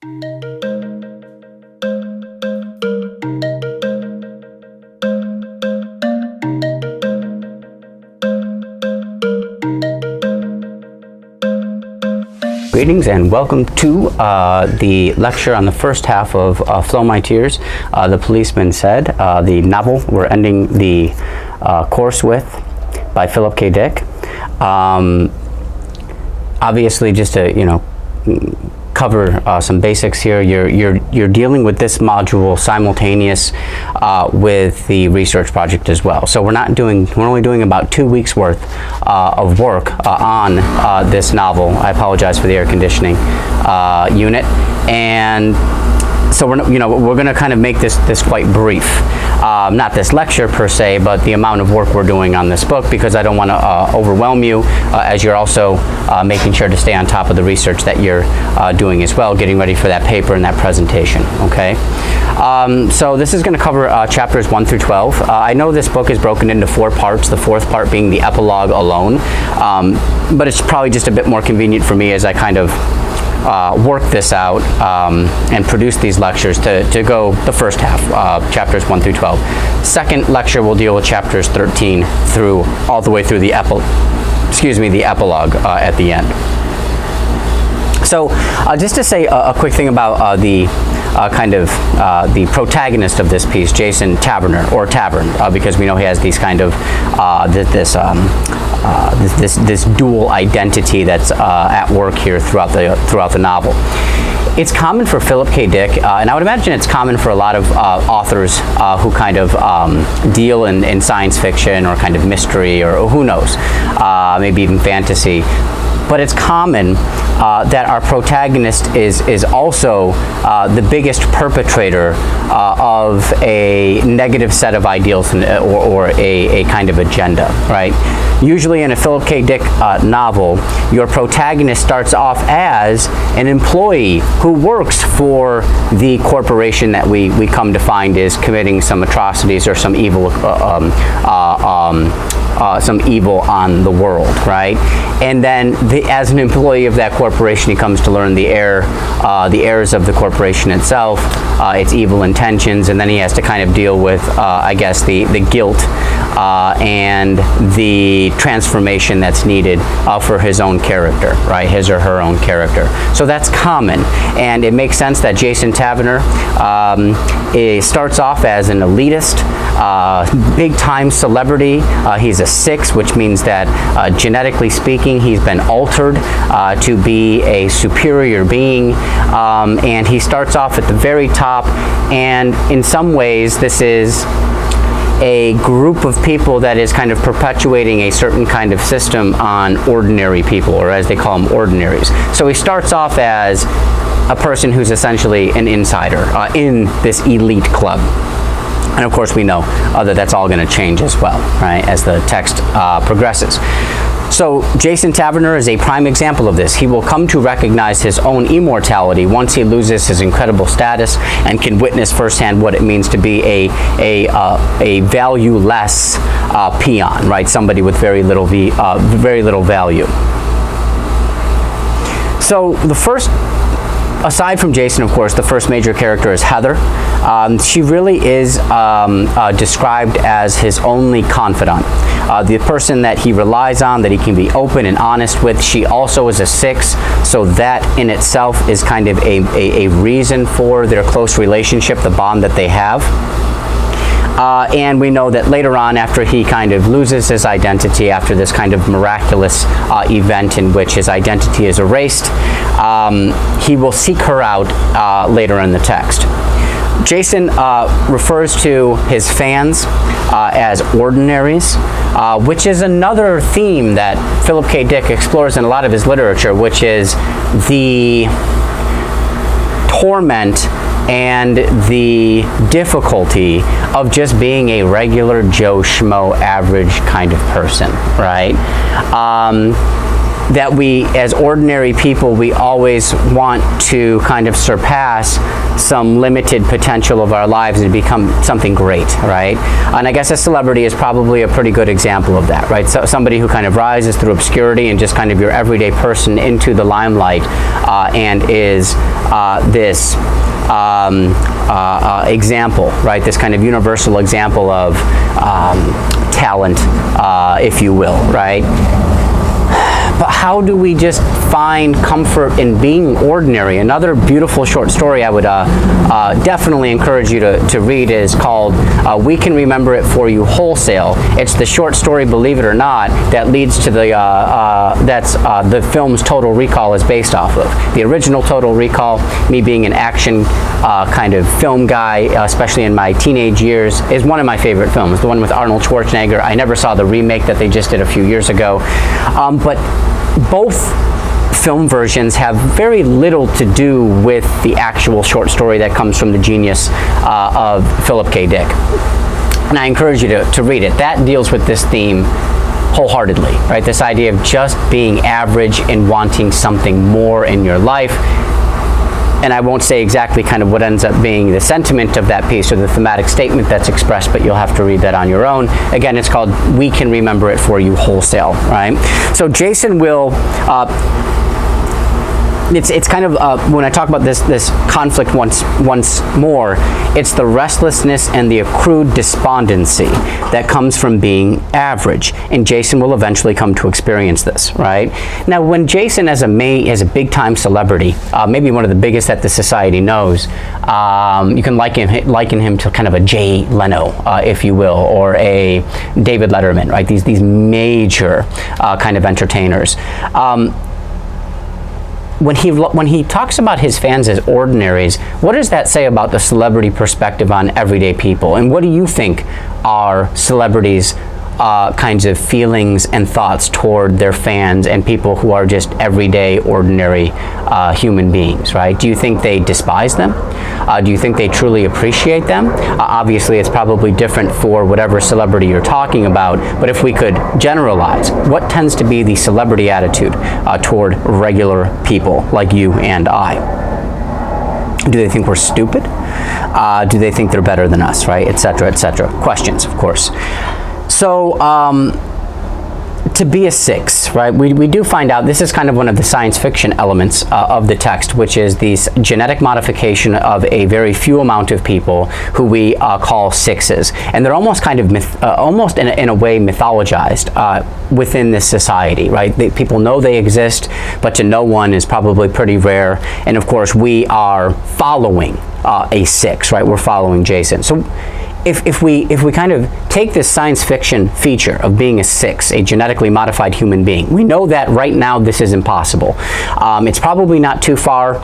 Greetings and welcome to the lecture on the first half of Flow My Tears, The Policeman Said, the novel we're ending the course with by Philip K. Dick. Obviously, just to cover some basics here, you're dealing with this module simultaneous with the research project as well. So we're only doing about 2 weeks worth of work on this novel. I apologize for the air conditioning unit, and so we're going to kind of make this quite brief. Not this lecture per se, but the amount of work we're doing on this book, because I don't want to overwhelm you as you're also making sure to stay on top of the research that you're doing as well, getting ready for that paper and that presentation, okay? So this is going to cover chapters 1 through 12. I know this book is broken into 4 parts, the 4th part being the epilogue alone, but it's probably just a bit more convenient for me as I kind of work this out and produce these lectures to go the first half, chapters 1 through 12. Second lecture will deal with chapters 13 through all the way through the epilogue at the end. So just to say a quick thing about the the protagonist of this piece, Jason Taverner, or Tavern, because we know he has these kind of this dual identity that's at work here throughout the novel. It's common for Philip K. Dick, and I would imagine it's common for a lot of authors who kind of deal in science fiction or kind of mystery, or who knows, maybe even fantasy. But it's common that our protagonist is also the biggest perpetrator of a negative set of ideals or a kind of agenda, right? Usually in a Philip K. Dick novel, your protagonist starts off as an employee who works for the corporation that we come to find is committing some atrocities or some evil on the world, right? And then as an employee of that corporation, he comes to learn the errors of the corporation itself, its evil intentions, and then he has to kind of deal with, I guess, the guilt and the transformation that's needed for his own character, right? His or her own character. So that's common, and it makes sense that Jason Taverner starts off as an elitist, big-time celebrity. He's a 6, which means that genetically speaking, he's been altered to be a superior being, and he starts off at the very top, and in some ways this is a group of people that is kind of perpetuating a certain kind of system on ordinary people, or as they call them, ordinaries. So he starts off as a person who's essentially an insider in this elite club. And of course we know that that's all going to change as well, right, as the text progresses. So Jason Taverner is a prime example of this. He will come to recognize his own immortality once he loses his incredible status and can witness firsthand what it means to be a valueless peon, right? Somebody with very little value. So the first, aside from Jason, of course, the first major character is Heather. She really is described as his only confidant, the person that he relies on, that he can be open and honest with. She also is a 6, so that in itself is kind of a reason for their close relationship, the bond that they have. And we know that later on, after he kind of loses his identity, after this kind of miraculous event in which his identity is erased, he will seek her out later in the text. Jason refers to his fans as ordinaries, which is another theme that Philip K. Dick explores in a lot of his literature, which is the torment and the difficulty of just being a regular Joe Schmo average kind of person, right? That we, as ordinary people, we always want to kind of surpass some limited potential of our lives and become something great, right? And I guess a celebrity is probably a pretty good example of that, right? So somebody who kind of rises through obscurity and just kind of your everyday person into the limelight, and is this example, right? This kind of universal example of talent, if you will, right? But how do we just find comfort in being ordinary? Another beautiful short story I would definitely encourage you to read is called We Can Remember It For You Wholesale. It's the short story, believe it or not, that leads to the film's Total Recall is based off of. The original Total Recall, me being an action kind of film guy, especially in my teenage years, is one of my favorite films, the one with Arnold Schwarzenegger. I never saw the remake that they just did a few years ago, but both film versions have very little to do with the actual short story that comes from the genius of Philip K. Dick. And I encourage you to read it. That deals with this theme wholeheartedly, right? This idea of just being average and wanting something more in your life. And I won't say exactly kind of what ends up being the sentiment of that piece or the thematic statement that's expressed, but you'll have to read that on your own. Again, it's called We Can Remember It For You Wholesale, right? So Jason will, it's kind of, when I talk about this conflict once more, it's the restlessness and the accrued despondency that comes from being average. And Jason will eventually come to experience this, right? Now, when Jason, as a big-time celebrity, maybe one of the biggest that the society knows, you can liken him to kind of a Jay Leno, if you will, or a David Letterman, right? These major kind of entertainers. When he talks about his fans as ordinaries, what does that say about the celebrity perspective on everyday people? And what do you think are celebrities' kinds of feelings and thoughts toward their fans and people who are just everyday, ordinary human beings, right? Do you think they despise them? Do you think they truly appreciate them? Obviously, it's probably different for whatever celebrity you're talking about, but if we could generalize, what tends to be the celebrity attitude toward regular people like you and I? Do they think we're stupid? Do they think they're better than us, right? Et cetera, et cetera. Questions, of course. So, to be a 6, right, we do find out, this is kind of one of the science fiction elements of the text, which is this genetic modification of a very few amount of people who we call 6s. And they're almost kind of, almost in a way mythologized within this society, right? People know they exist, but to know one is probably pretty rare. And of course, we are following a 6, right? We're following Jason. So, if we kind of take this science fiction feature of being a 6, a genetically modified human being, we know that right now this is impossible. It's probably not too far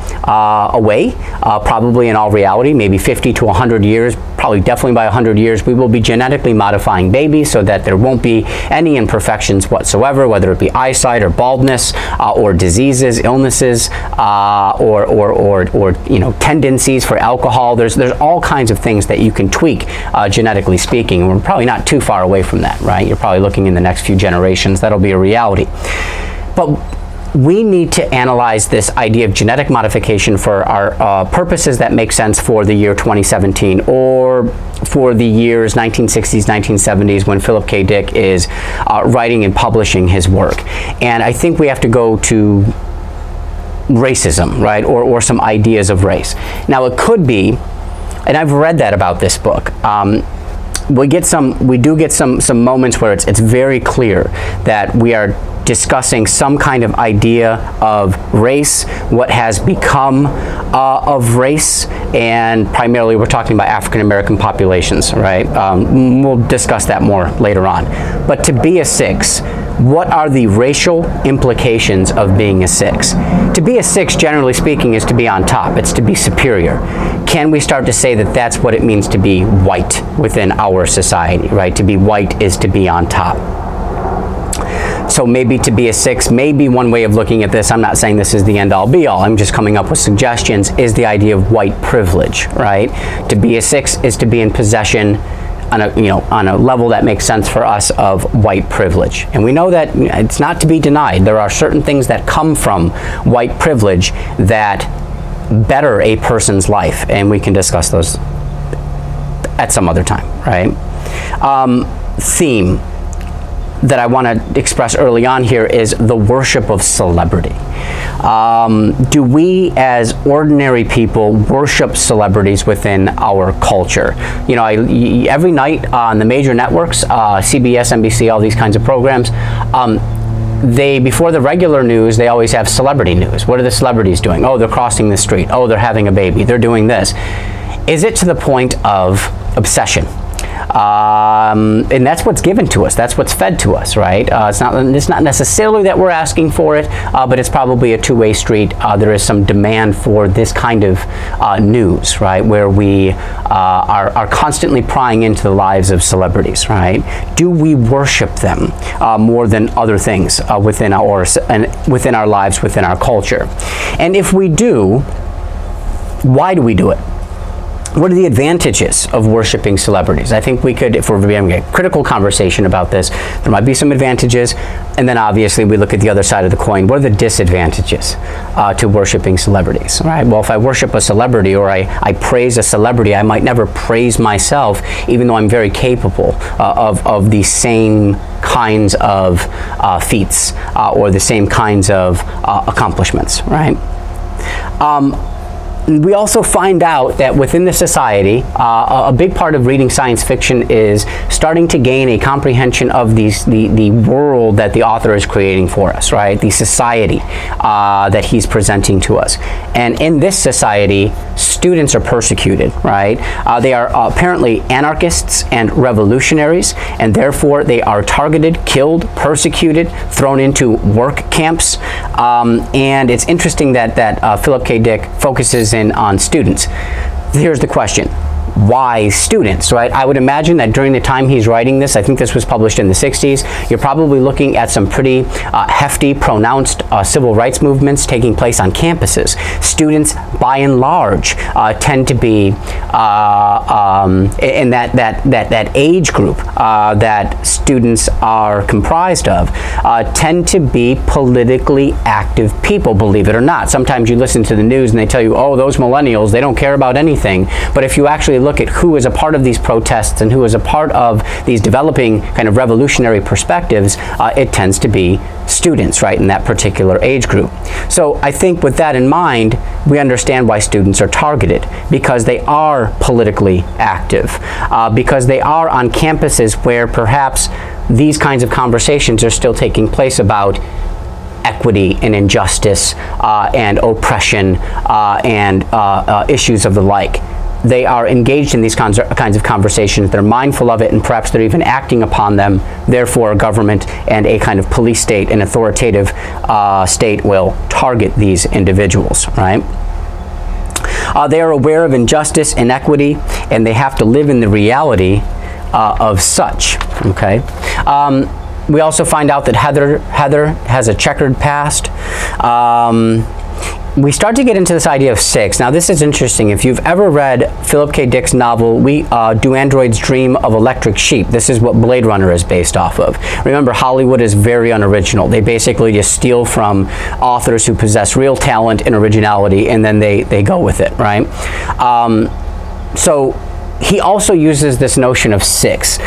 away, probably in all reality, maybe 50 to 100 years, probably definitely by 100 years, we will be genetically modifying babies so that there won't be any imperfections whatsoever, whether it be eyesight or baldness or diseases, illnesses, or you know, tendencies for alcohol. There's all kinds of things that you can tweak genetically speaking, and we're probably not too far away from that, right? You're probably looking in the next few generations, that'll be a reality. But we need to analyze this idea of genetic modification for our purposes that make sense for the year 2017 or for the years 1960s, 1970s when Philip K. Dick is writing and publishing his work. And I think we have to go to racism, right, or some ideas of race. Now it could be, and I've read that about this book, we do get some moments where it's very clear that we are discussing some kind of idea of race, what has become of race, and primarily we're talking about African American populations, right? We'll discuss that more later on. But to be a 6, what are the racial implications of being a 6? To be a 6, generally speaking, is to be on top. It's to be superior. Can we start to say that that's what it means to be white within our society, right? To be white is to be on top. So maybe to be a 6, maybe one way of looking at this, I'm not saying this is the end all be all, I'm just coming up with suggestions, is the idea of white privilege, right? To be a 6 is to be in possession on a level that makes sense for us of white privilege. And we know that it's not to be denied. There are certain things that come from white privilege that better a person's life, and we can discuss those at some other time, right? Theme that I want to express early on here is the worship of celebrity. Do we as ordinary people worship celebrities within our culture? You know, every night on the major networks, CBS, NBC, all these kinds of programs, before the regular news, they always have celebrity news. What are the celebrities doing? Oh, they're crossing the street. Oh, they're having a baby. They're doing this. Is it to the point of obsession? And that's what's given to us. That's what's fed to us, right? It's not necessarily that we're asking for it, but it's probably a two-way street. There is some demand for this kind of news, right, where we are constantly prying into the lives of celebrities, right? Do we worship them more than other things within our lives, within our culture? And if we do, why do we do it? What are the advantages of worshiping celebrities? I think we could, if we're having a critical conversation about this, there might be some advantages, and then obviously we look at the other side of the coin. What are the disadvantages to worshiping celebrities? Right? Well, if I worship a celebrity or I praise a celebrity, I might never praise myself, even though I'm very capable of the same kinds of feats or the same kinds of accomplishments, right? We also find out that within the society, a big part of reading science fiction is starting to gain a comprehension of the world that the author is creating for us, right? The society that he's presenting to us. And in this society, students are persecuted, right? They are apparently anarchists and revolutionaries, and therefore they are targeted, killed, persecuted, thrown into work camps. And it's interesting that Philip K. Dick focuses in on students. Here's the question. Why students, right? I would imagine that during the time he's writing this, I think this was published in the 60s, you're probably looking at some pretty hefty, pronounced civil rights movements taking place on campuses. Students, by and large, tend to be in that age group that students are comprised of, tend to be politically active people, believe it or not. Sometimes you listen to the news and they tell you, oh, those millennials, they don't care about anything. But if you actually look at who is a part of these protests and who is a part of these developing kind of revolutionary perspectives, it tends to be students, right, in that particular age group. So I think with that in mind, we understand why students are targeted, because they are politically active, because they are on campuses where perhaps these kinds of conversations are still taking place about equity and injustice and oppression and issues of the like. They are engaged in these kinds of conversations. They're mindful of it, and perhaps they're even acting upon them. Therefore, a government and a kind of police state, an authoritative state, will target these individuals, right? They are aware of injustice, inequity, and they have to live in the reality of such, okay? We also find out that Heather has a checkered past. We start to get into this idea of six. Now, this is interesting. If you've ever read Philip K. Dick's novel, Do Androids Dream of Electric Sheep? This is what Blade Runner is based off of. Remember, Hollywood is very unoriginal. They basically just steal from authors who possess real talent and originality, and then they go with it, right? So he also uses this notion of six.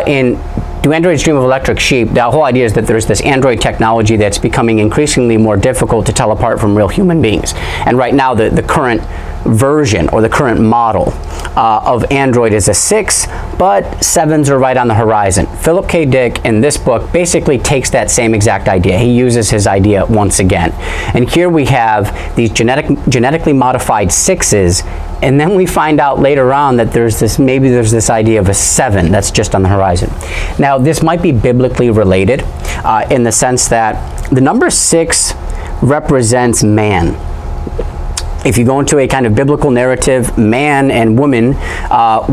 In Do Androids Dream of Electric Sheep, the whole idea is that there's this android technology that's becoming increasingly more difficult to tell apart from real human beings. And right now, the current version or the current model of Android is a 6, but 7s are right on the horizon. Philip K. Dick in this book basically takes that same exact idea. He uses his idea once again. And here we have these genetically modified 6s, and then we find out later on that maybe there's this idea of a 7 that's just on the horizon. Now, this might be biblically related in the sense that the number 6 represents man. If you go into a kind of biblical narrative, man and woman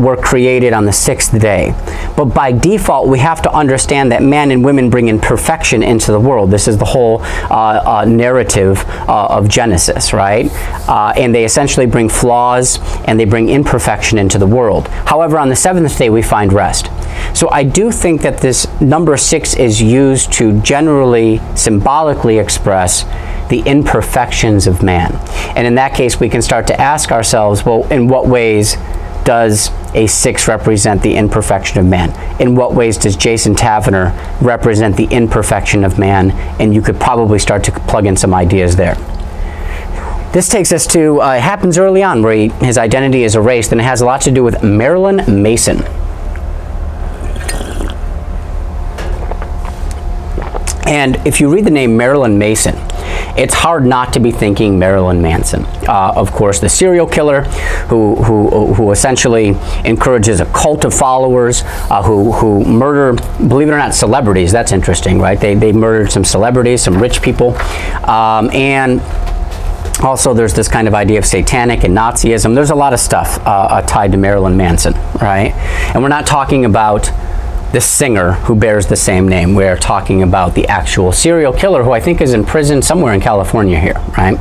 were created on the 6th day. But by default, we have to understand that man and women bring imperfection into the world. This is the whole narrative of Genesis, right? And they essentially bring flaws and they bring imperfection into the world. However, on the 7th day, we find rest. So I do think that this number 6 is used to generally, symbolically express the imperfections of man. And in that case, we can start to ask ourselves, well, in what ways does a 6 represent the imperfection of man? In what ways does Jason Taverner represent the imperfection of man? And you could probably start to plug in some ideas there. This takes us to, it happens early on where his identity is erased, and it has a lot to do with Marilyn Mason. And if you read the name Marilyn Mason, it's hard not to be thinking Marilyn Manson. Of course, the serial killer who essentially encourages a cult of followers, who murder, believe it or not, celebrities. That's interesting, right? They murdered some celebrities, some rich people, and also there's this kind of idea of satanic and Nazism. There's a lot of stuff tied to Marilyn Manson, right? And we're not talking about the singer who bears the same name. We're talking about the actual serial killer who I think is in prison somewhere in California here, right?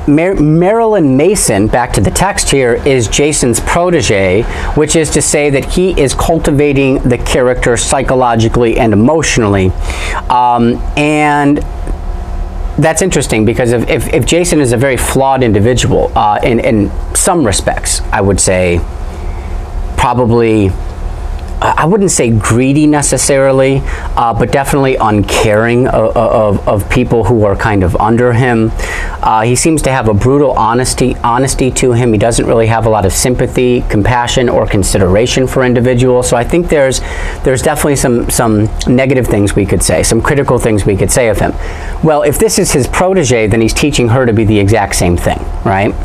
Marilyn Mason, back to the text here, is Jason's protege, which is to say that he is cultivating the character psychologically and emotionally. And that's interesting because if Jason is a very flawed individual, in some respects, I would say probably, I wouldn't say greedy necessarily, but definitely uncaring of people who are kind of under him. He seems to have a brutal honesty to him. He doesn't really have a lot of sympathy, compassion, or consideration for individuals. So I think there's definitely some negative things we could say, some critical things we could say of him. Well, if this is his protege, then he's teaching her to be the exact same thing, right?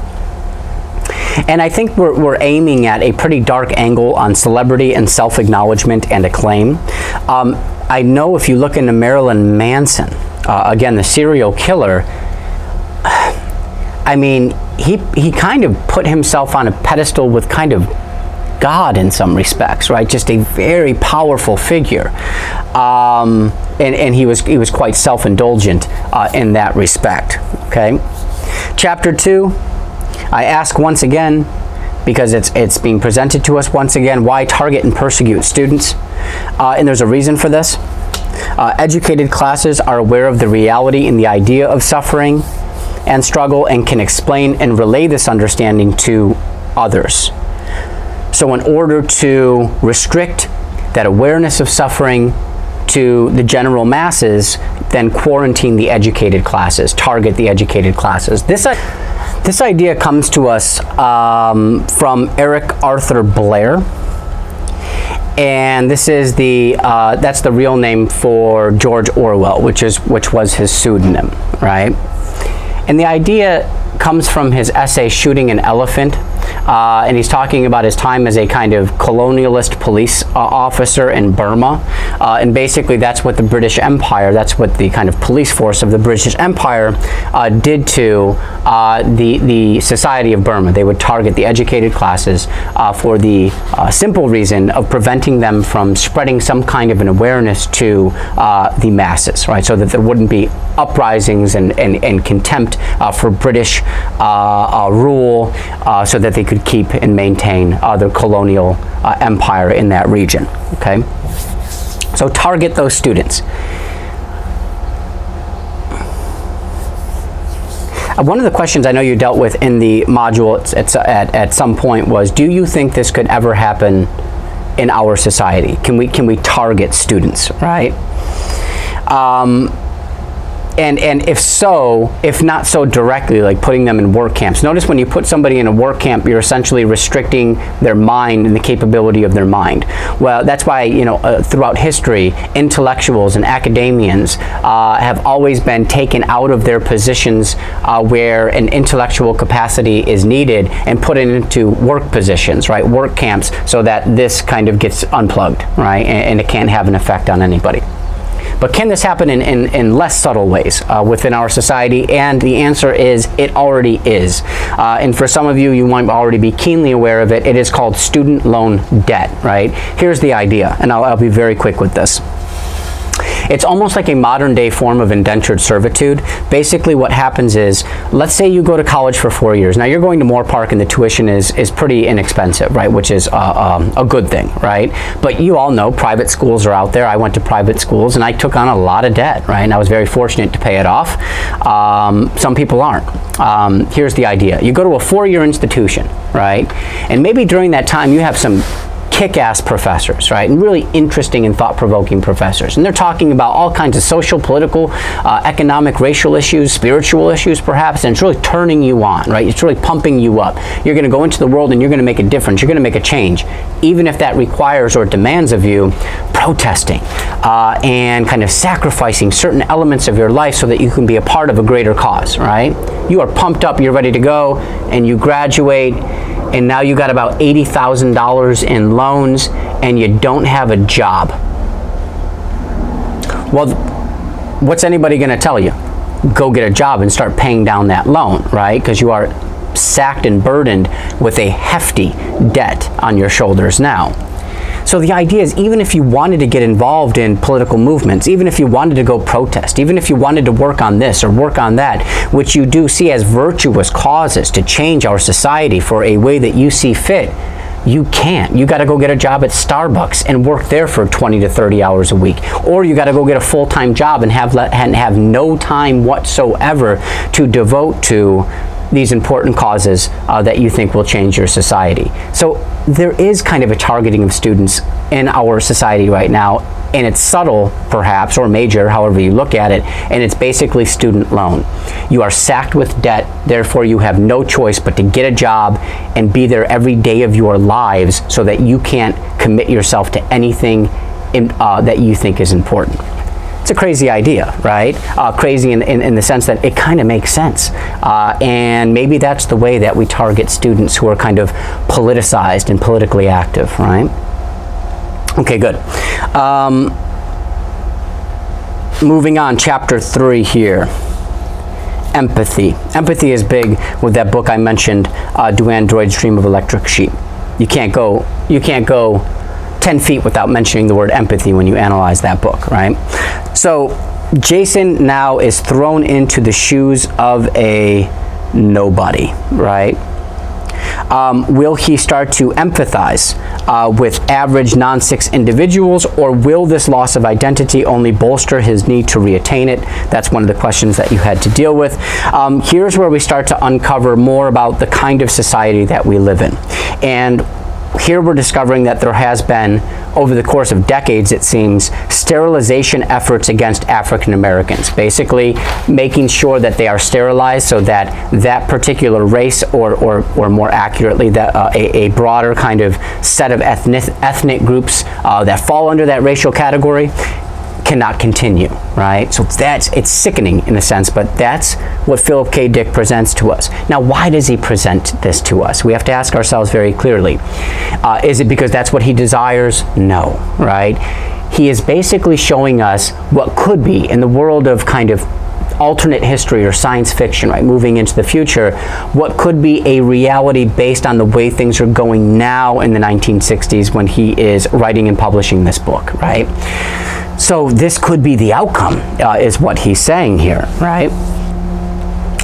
And I think we're aiming at a pretty dark angle on celebrity and self-acknowledgement and acclaim. I know if you look into Marilyn Manson, again, the serial killer, I mean, he kind of put himself on a pedestal with kind of God in some respects, right? Just a very powerful figure. And he was quite self-indulgent in that respect, okay? Chapter 2. I ask once again, because it's being presented to us once again, why target and persecute students? And there's a reason for this. Educated classes are aware of the reality and the idea of suffering and struggle and can explain and relay this understanding to others. So in order to restrict that awareness of suffering to the general masses, then quarantine the educated classes, target the educated classes. This idea comes to us from Eric Arthur Blair, and this is that's the real name for George Orwell, which was his pseudonym, right? And the idea comes from his essay Shooting an Elephant, and he's talking about his time as a kind of colonialist police officer in Burma, and basically that's what the British Empire, that's what the kind of police force of the British Empire did to the society of Burma. They would target the educated classes for the simple reason of preventing them from spreading some kind of an awareness to the masses, right? So that there wouldn't be uprisings and contempt for British rule, so that they could keep and maintain their colonial empire in that region, okay? So target those students. One of the questions I know you dealt with in the module at some point was, do you think this could ever happen in our society? Can we target students, right? And if so, if not so directly, like putting them in work camps. Notice when you put somebody in a work camp, you're essentially restricting their mind and the capability of their mind. Well, that's why, throughout history, intellectuals and academians have always been taken out of their positions where an intellectual capacity is needed and put into work positions, right? Work camps, so that this kind of gets unplugged, right? And it can't have an effect on anybody. But can this happen in less subtle ways within our society? And the answer is, it already is. And for some of you, you might already be keenly aware of it. It is called student loan debt, right? Here's the idea, and I'll be very quick with this. It's almost like a modern day form of indentured servitude. Basically what happens is, let's say you go to college for 4 years. Now you're going to Moore Park and the tuition is pretty inexpensive, right? Which is a good thing, right? But you all know private schools are out there. I went to private schools and I took on a lot of debt, right? And I was very fortunate to pay it off. Some people aren't. Here's the idea. You go to a 4-year institution, right? And maybe during that time you have some kick-ass professors, right? And really interesting and thought-provoking professors. And they're talking about all kinds of social, political, economic, racial issues, spiritual issues perhaps, and it's really turning you on, right? It's really pumping you up. You're going to go into the world and you're going to make a difference. You're going to make a change, even if that requires or demands of you protesting and kind of sacrificing certain elements of your life so that you can be a part of a greater cause, right? You are pumped up, you're ready to go, and you graduate, and now you got about $80,000 in loans and you don't have a job. Well, what's anybody going to tell you? Go get a job and start paying down that loan, right? Because you are sacked and burdened with a hefty debt on your shoulders now. So the idea is, even if you wanted to get involved in political movements, even if you wanted to go protest, even if you wanted to work on this or work on that, which you do see as virtuous causes to change our society for a way that you see fit, you can't. You got to go get a job at Starbucks and work there for 20 to 30 hours a week. Or you got to go get a full-time job and have no time whatsoever to devote to these important causes that you think will change your society. So there is kind of a targeting of students in our society right now, and it's subtle perhaps, or major, however you look at it, and it's basically student loan. You are sacked with debt, therefore you have no choice but to get a job and be there every day of your lives so that you can't commit yourself to anything that you think is important. It's a crazy idea, right? Crazy in the sense that it kind of makes sense. And maybe that's the way that we target students who are kind of politicized and politically active, right? Okay, good. Moving on, chapter 3 here. Empathy. Empathy is big with that book I mentioned, Do Androids Dream of Electric Sheep? You can't go 10 feet without mentioning the word empathy when you analyze that book, right? So Jason now is thrown into the shoes of a nobody, right? Will he start to empathize with average non-6 individuals, or will this loss of identity only bolster his need to reattain it? That's one of the questions that you had to deal with. Here's where we start to uncover more about the kind of society that we live in. And here we're discovering that there has been, over the course of decades it seems, sterilization efforts against African Americans, basically making sure that they are sterilized so that that particular race, or more accurately, that a broader kind of set of ethnic groups that fall under that racial category cannot continue, right? So it's sickening in a sense, but that's what Philip K. Dick presents to us. Now, why does he present this to us? We have to ask ourselves very clearly. Is it because that's what he desires? No, right? He is basically showing us what could be in the world of kind of alternate history or science fiction, right? Moving into the future, what could be a reality based on the way things are going now in the 1960s when he is writing and publishing this book, right? So this could be the outcome, is what he's saying here, right?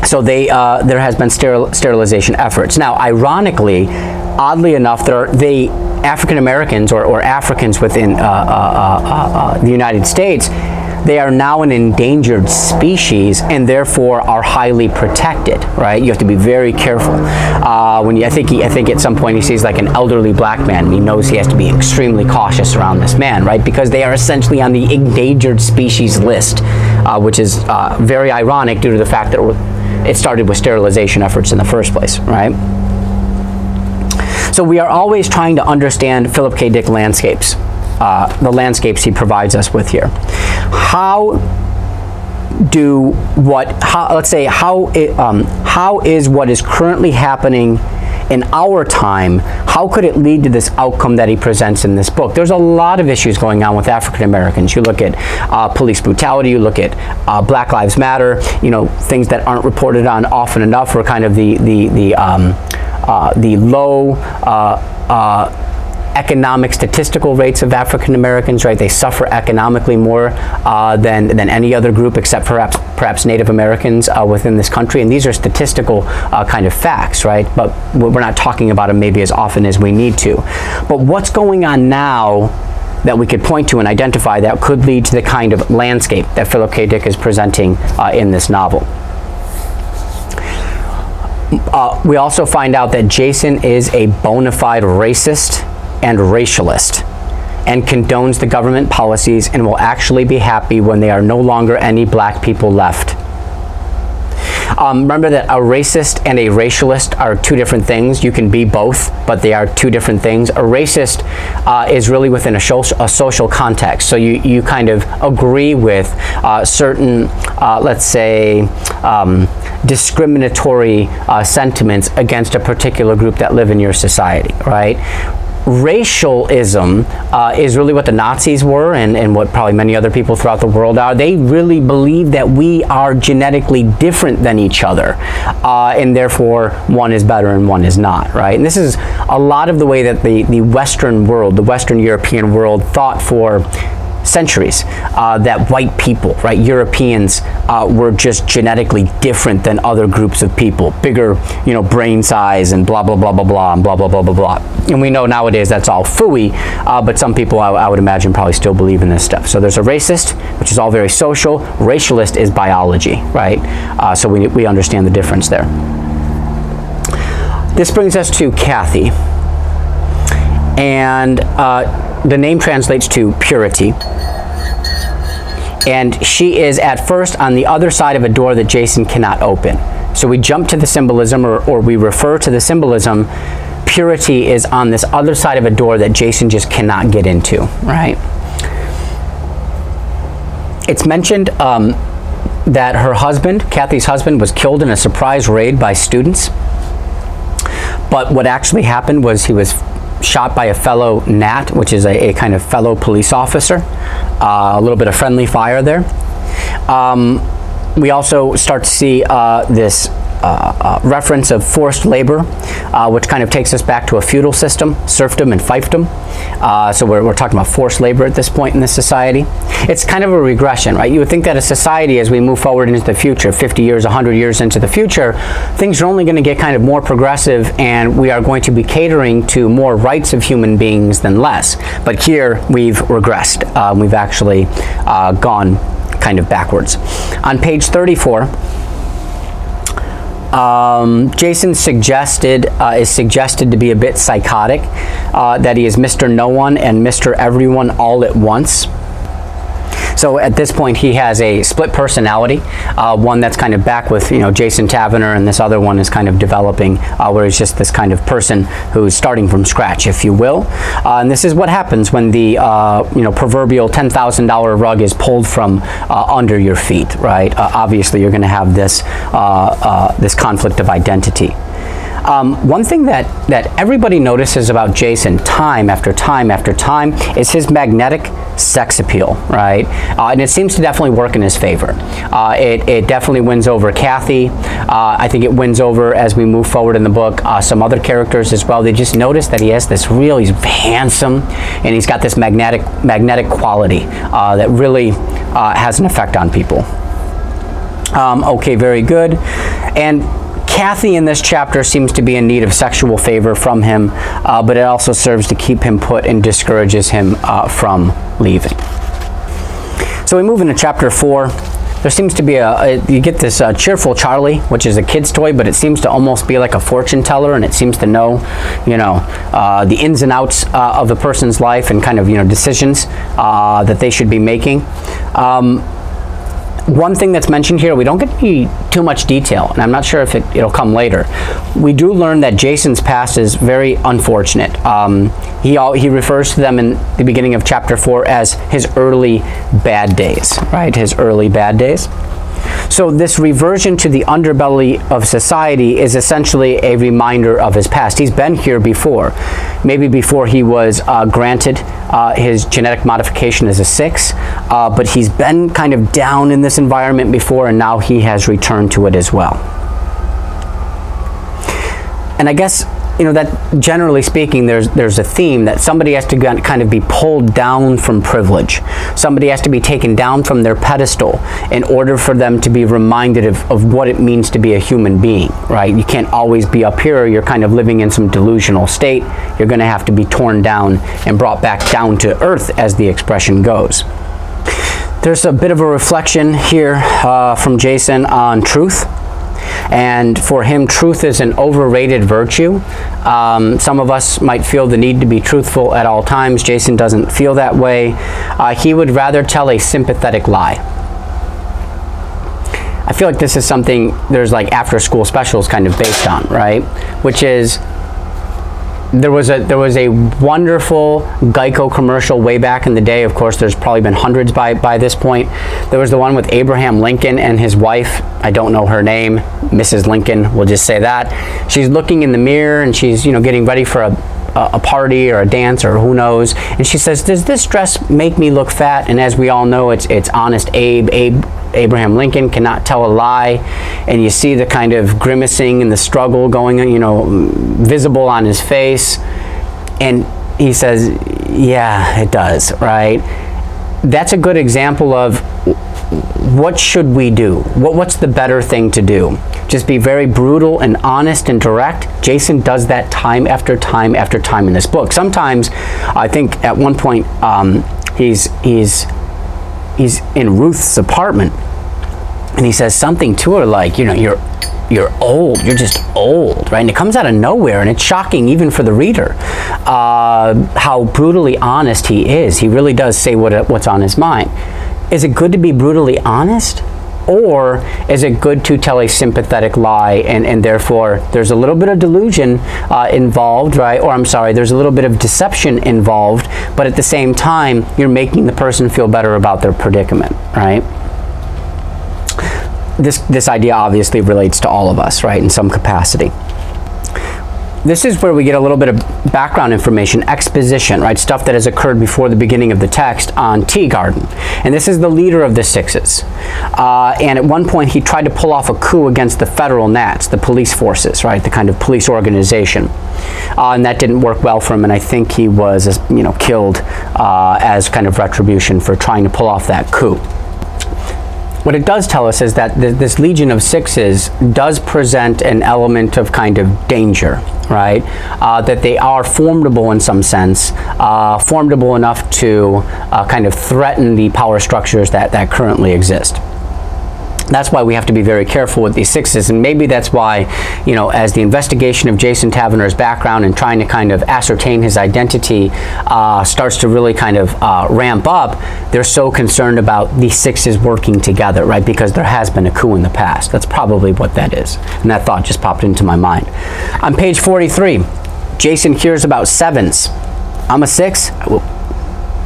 So there has been sterilization efforts. Now, ironically, oddly enough, the African Americans or Africans within the United States, they are now an endangered species and therefore are highly protected, right? You have to be very careful. I think at some point he sees like an elderly black man and he knows he has to be extremely cautious around this man, right? Because they are essentially on the endangered species list, which is very ironic due to the fact that it started with sterilization efforts in the first place, right? So we are always trying to understand Philip K. Dick landscapes, the landscapes he provides us with here. How is what is currently happening in our time, how could it lead to this outcome that he presents in this book? There's a lot of issues going on with African Americans. You look at police brutality, you look at Black Lives Matter, things that aren't reported on often enough, or kind of the low economic statistical rates of African Americans, right? They suffer economically more than any other group except perhaps Native Americans within this country. And these are statistical kind of facts, right? But we're not talking about them maybe as often as we need to. But what's going on now that we could point to and identify that could lead to the kind of landscape that Philip K. Dick is presenting in this novel? We also find out that Jason is a bona fide racist and racialist, and condones the government policies, and will actually be happy when there are no longer any black people left. Remember that a racist and a racialist are two different things. You can be both, but they are two different things. A racist is really within a social context. So you kind of agree with certain, let's say, discriminatory sentiments against a particular group that live in your society, right? Racialism is really what the Nazis were, and what probably many other people throughout the world are. They really believe that we are genetically different than each other, and therefore one is better and one is not, right? And this is a lot of the way that the Western world, the Western European world, thought for centuries, that white people, right, Europeans, were just genetically different than other groups of people, bigger, brain size, and blah blah blah blah blah and blah blah blah blah blah. And we know nowadays that's all phooey, but some people I would imagine probably still believe in this stuff. So there's a racist, which is all very social. Racialist is biology, right? So we understand the difference there. This brings us to Kathy, and the name translates to purity. And she is at first on the other side of a door that Jason cannot open. So we jump to the symbolism, or we refer to the symbolism. Purity is on this other side of a door that Jason just cannot get into, right? It's mentioned that her husband, Kathy's husband, was killed in a surprise raid by students. But what actually happened was he was shot by a fellow NAT, which is a kind of fellow police officer. A little bit of friendly fire there. We also start to see this reference of forced labor, which kind of takes us back to a feudal system, serfdom and fiefdom. So we're talking about forced labor at this point in this society. It's kind of a regression, right? You would think that a society, as we move forward into the future, 50 years, 100 years into the future, things are only going to get kind of more progressive, and we are going to be catering to more rights of human beings than less. But here we've regressed. We've actually gone kind of backwards. On page 34, Jason is suggested to be a bit psychotic, that he is Mr. No One and Mr. Everyone all at once. So at this point he has a split personality, one that's kind of back with Jason Taverner, and this other one is kind of developing, where he's just this kind of person who's starting from scratch, if you will. And this is what happens when the proverbial $10,000 rug is pulled from under your feet, right? Obviously you're going to have this this conflict of identity. One thing that everybody notices about Jason time after time after time is his magnetic sex appeal, right? And it seems to definitely work in his favor. It definitely wins over Kathy. I think it wins over, as we move forward in the book, some other characters as well. They just notice that he has this he's handsome, and he's got this magnetic quality that really has an effect on people. Okay, very good. And Kathy in this chapter seems to be in need of sexual favor from him, but it also serves to keep him put and discourages him from leaving. So we move into chapter 4. There seems to be you get this cheerful Charlie, which is a kid's toy, but it seems to almost be like a fortune teller, and it seems to know, the ins and outs of the person's life, and kind of, decisions that they should be making. One thing that's mentioned here, we don't get too much detail, and I'm not sure if it'll come later. We do learn that Jason's past is very unfortunate. He refers to them in the beginning of chapter 4 as his early bad days, right? His early bad days. So this reversion to the underbelly of society is essentially a reminder of his past. He's been here before. Maybe before he was granted his genetic modification as a 6, but he's been kind of down in this environment before, and now he has returned to it as well. And I guess that generally speaking, there's a theme that somebody has to kind of be pulled down from privilege. Somebody has to be taken down from their pedestal in order for them to be reminded of what it means to be a human being, right? You can't always be up here. You're kind of living in some delusional state. You're going to have to be torn down and brought back down to earth, as the expression goes. There's a bit of a reflection here from Jason on truth. And for him, truth is an overrated virtue. Some of us might feel the need to be truthful at all times. Jason doesn't feel that way. He would rather tell a sympathetic lie. I feel like this is something there's like after school specials kind of based on, right? Which is, there was a wonderful Geico commercial way back in the day. Of course, there's probably been hundreds by this point. There was the one with Abraham Lincoln and his wife. I don't know her name, Mrs. Lincoln, we'll just say that. She's looking in the mirror and she's, getting ready for a party or a dance or who knows. And she says, "Does this dress make me look fat?" And as we all know, it's Honest Abe. Abraham Lincoln cannot tell a lie, and you see the kind of grimacing and the struggle going, visible on his face, and he says, "Yeah, it does," right? That's a good example of what should we do? What's the better thing to do? Just be very brutal and honest and direct. Jason does that time after time after time in this book. Sometimes, I think at one point, he's in Ruth's apartment, and he says something to her like, you're old, you're just old, right? And it comes out of nowhere, and it's shocking even for the reader how brutally honest he is. He really does say what's on his mind. Is it good to be brutally honest? Or is it good to tell a sympathetic lie, and therefore there's a little bit of delusion involved, right? Or I'm sorry, there's a little bit of deception involved, but at the same time, you're making the person feel better about their predicament, right? This idea obviously relates to all of us, right, in some capacity. This is where we get a little bit of background information, exposition, right? Stuff that has occurred before the beginning of the text on Teagarten. And this is the leader of the Sixes. And at one point, he tried to pull off a coup against the federal Nats, the police forces, right? The kind of police organization. And that didn't work well for him, and I think he was, killed as kind of retribution for trying to pull off that coup. What it does tell us is that this Legion of Sixes does present an element of kind of danger, right? That they are formidable in some sense, formidable enough to kind of threaten the power structures that currently exist. That's why we have to be very careful with these Sixes, and maybe that's why, as the investigation of Jason Taverner's background and trying to kind of ascertain his identity starts to really kind of ramp up, they're so concerned about these Sixes working together, right? Because there has been a coup in the past. That's probably what that is. And that thought just popped into my mind. On page 43, Jason hears about sevens. I'm a six.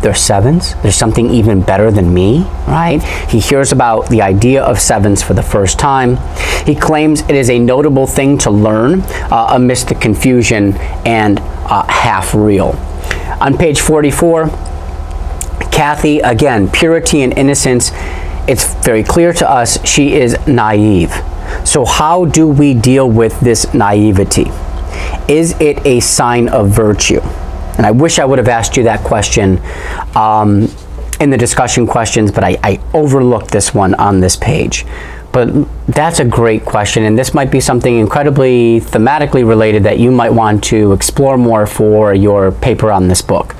There's sevens. There's something even better than me, right? He hears about the idea of sevens for the first time. He claims it is a notable thing to learn amidst the confusion and half real. On page 44, Kathy, again, purity and innocence. It's very clear to us she is naive. So how do we deal with this naivety? Is it a sign of virtue? And I wish I would have asked you that question in the discussion questions, but I overlooked this one on this page. But that's a great question, and this might be something incredibly thematically related that you might want to explore more for your paper on this book.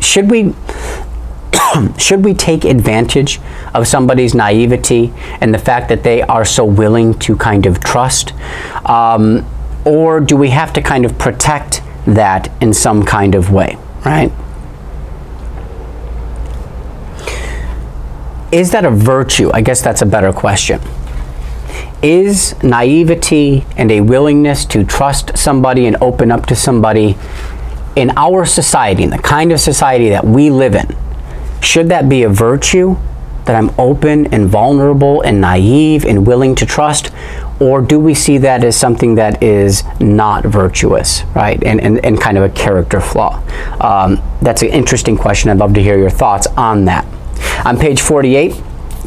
Should we take advantage of somebody's naivety and the fact that they are so willing to kind of trust? Or do we have to kind of protect that in some kind of way, right? Is that a virtue? I guess that's a better question. Is naivety and a willingness to trust somebody and open up to somebody in our society, in the kind of society that we live in, should that be a virtue? That I'm open and vulnerable and naive and willing to trust? Or do we see that as something that is not virtuous, right? And kind of a character flaw? That's an interesting question. I'd love to hear your thoughts on that. On page 48,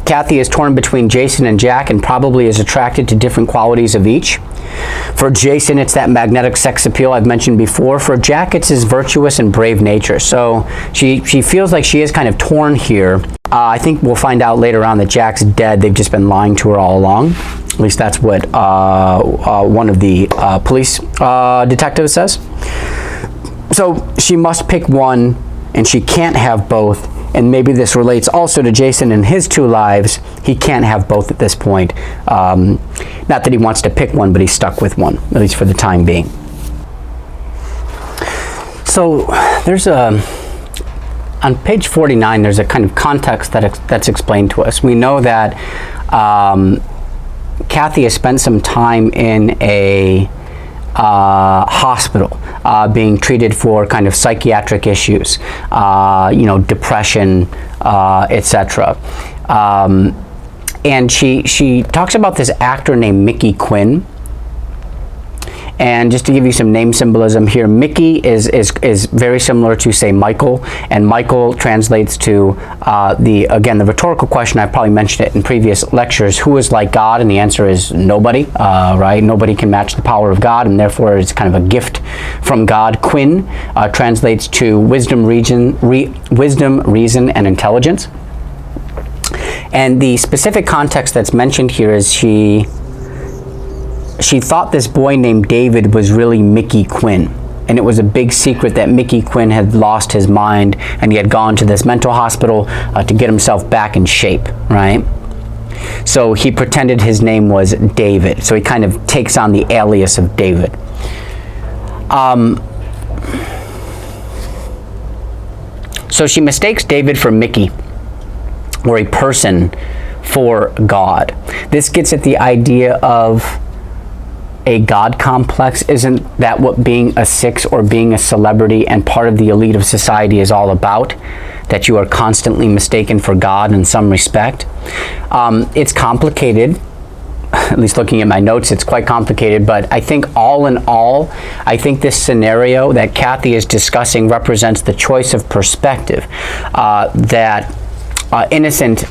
Kathy is torn between Jason and Jack and probably is attracted to different qualities of each. For Jason, it's that magnetic sex appeal I've mentioned before. For Jack, it's his virtuous and brave nature. So she feels like she is kind of torn here. I think we'll find out later on that Jack's dead. They've just been lying to her all along. At least that's what one of the police detectives says. So she must pick one, and she can't have both. And maybe this relates also to Jason and his two lives. He can't have both at this point. Not that he wants to pick one, but he's stuck with one, at least for the time being. So there's on page 49, there's a kind of context that's explained to us. We know that Kathy has spent some time in a hospital being treated for kind of psychiatric issues, depression, etc. And she talks about this actor named Mickey Quinn. And just to give you some name symbolism here, Mickey is very similar to, say, Michael, and Michael translates to the rhetorical question. I've probably mentioned it in previous lectures: who is like God? And the answer is nobody. Right? Nobody can match the power of God, and therefore it's kind of a gift from God. Quinn translates to wisdom, reason, and intelligence. And the specific context that's mentioned here is she thought this boy named David was really Mickey Quinn. And it was a big secret that Mickey Quinn had lost his mind, and he had gone to this mental hospital to get himself back in shape, right? So he pretended his name was David. So he kind of takes on the alias of David. So she mistakes David for Mickey, or a person for God. This gets at the idea of a God complex. Isn't that what being a six or being a celebrity and part of the elite of society is all about? That you are constantly mistaken for God in some respect. It's complicated. At least looking at my notes, it's quite complicated, but I think all in all, I think this scenario that Kathy is discussing represents the choice of perspective that innocent,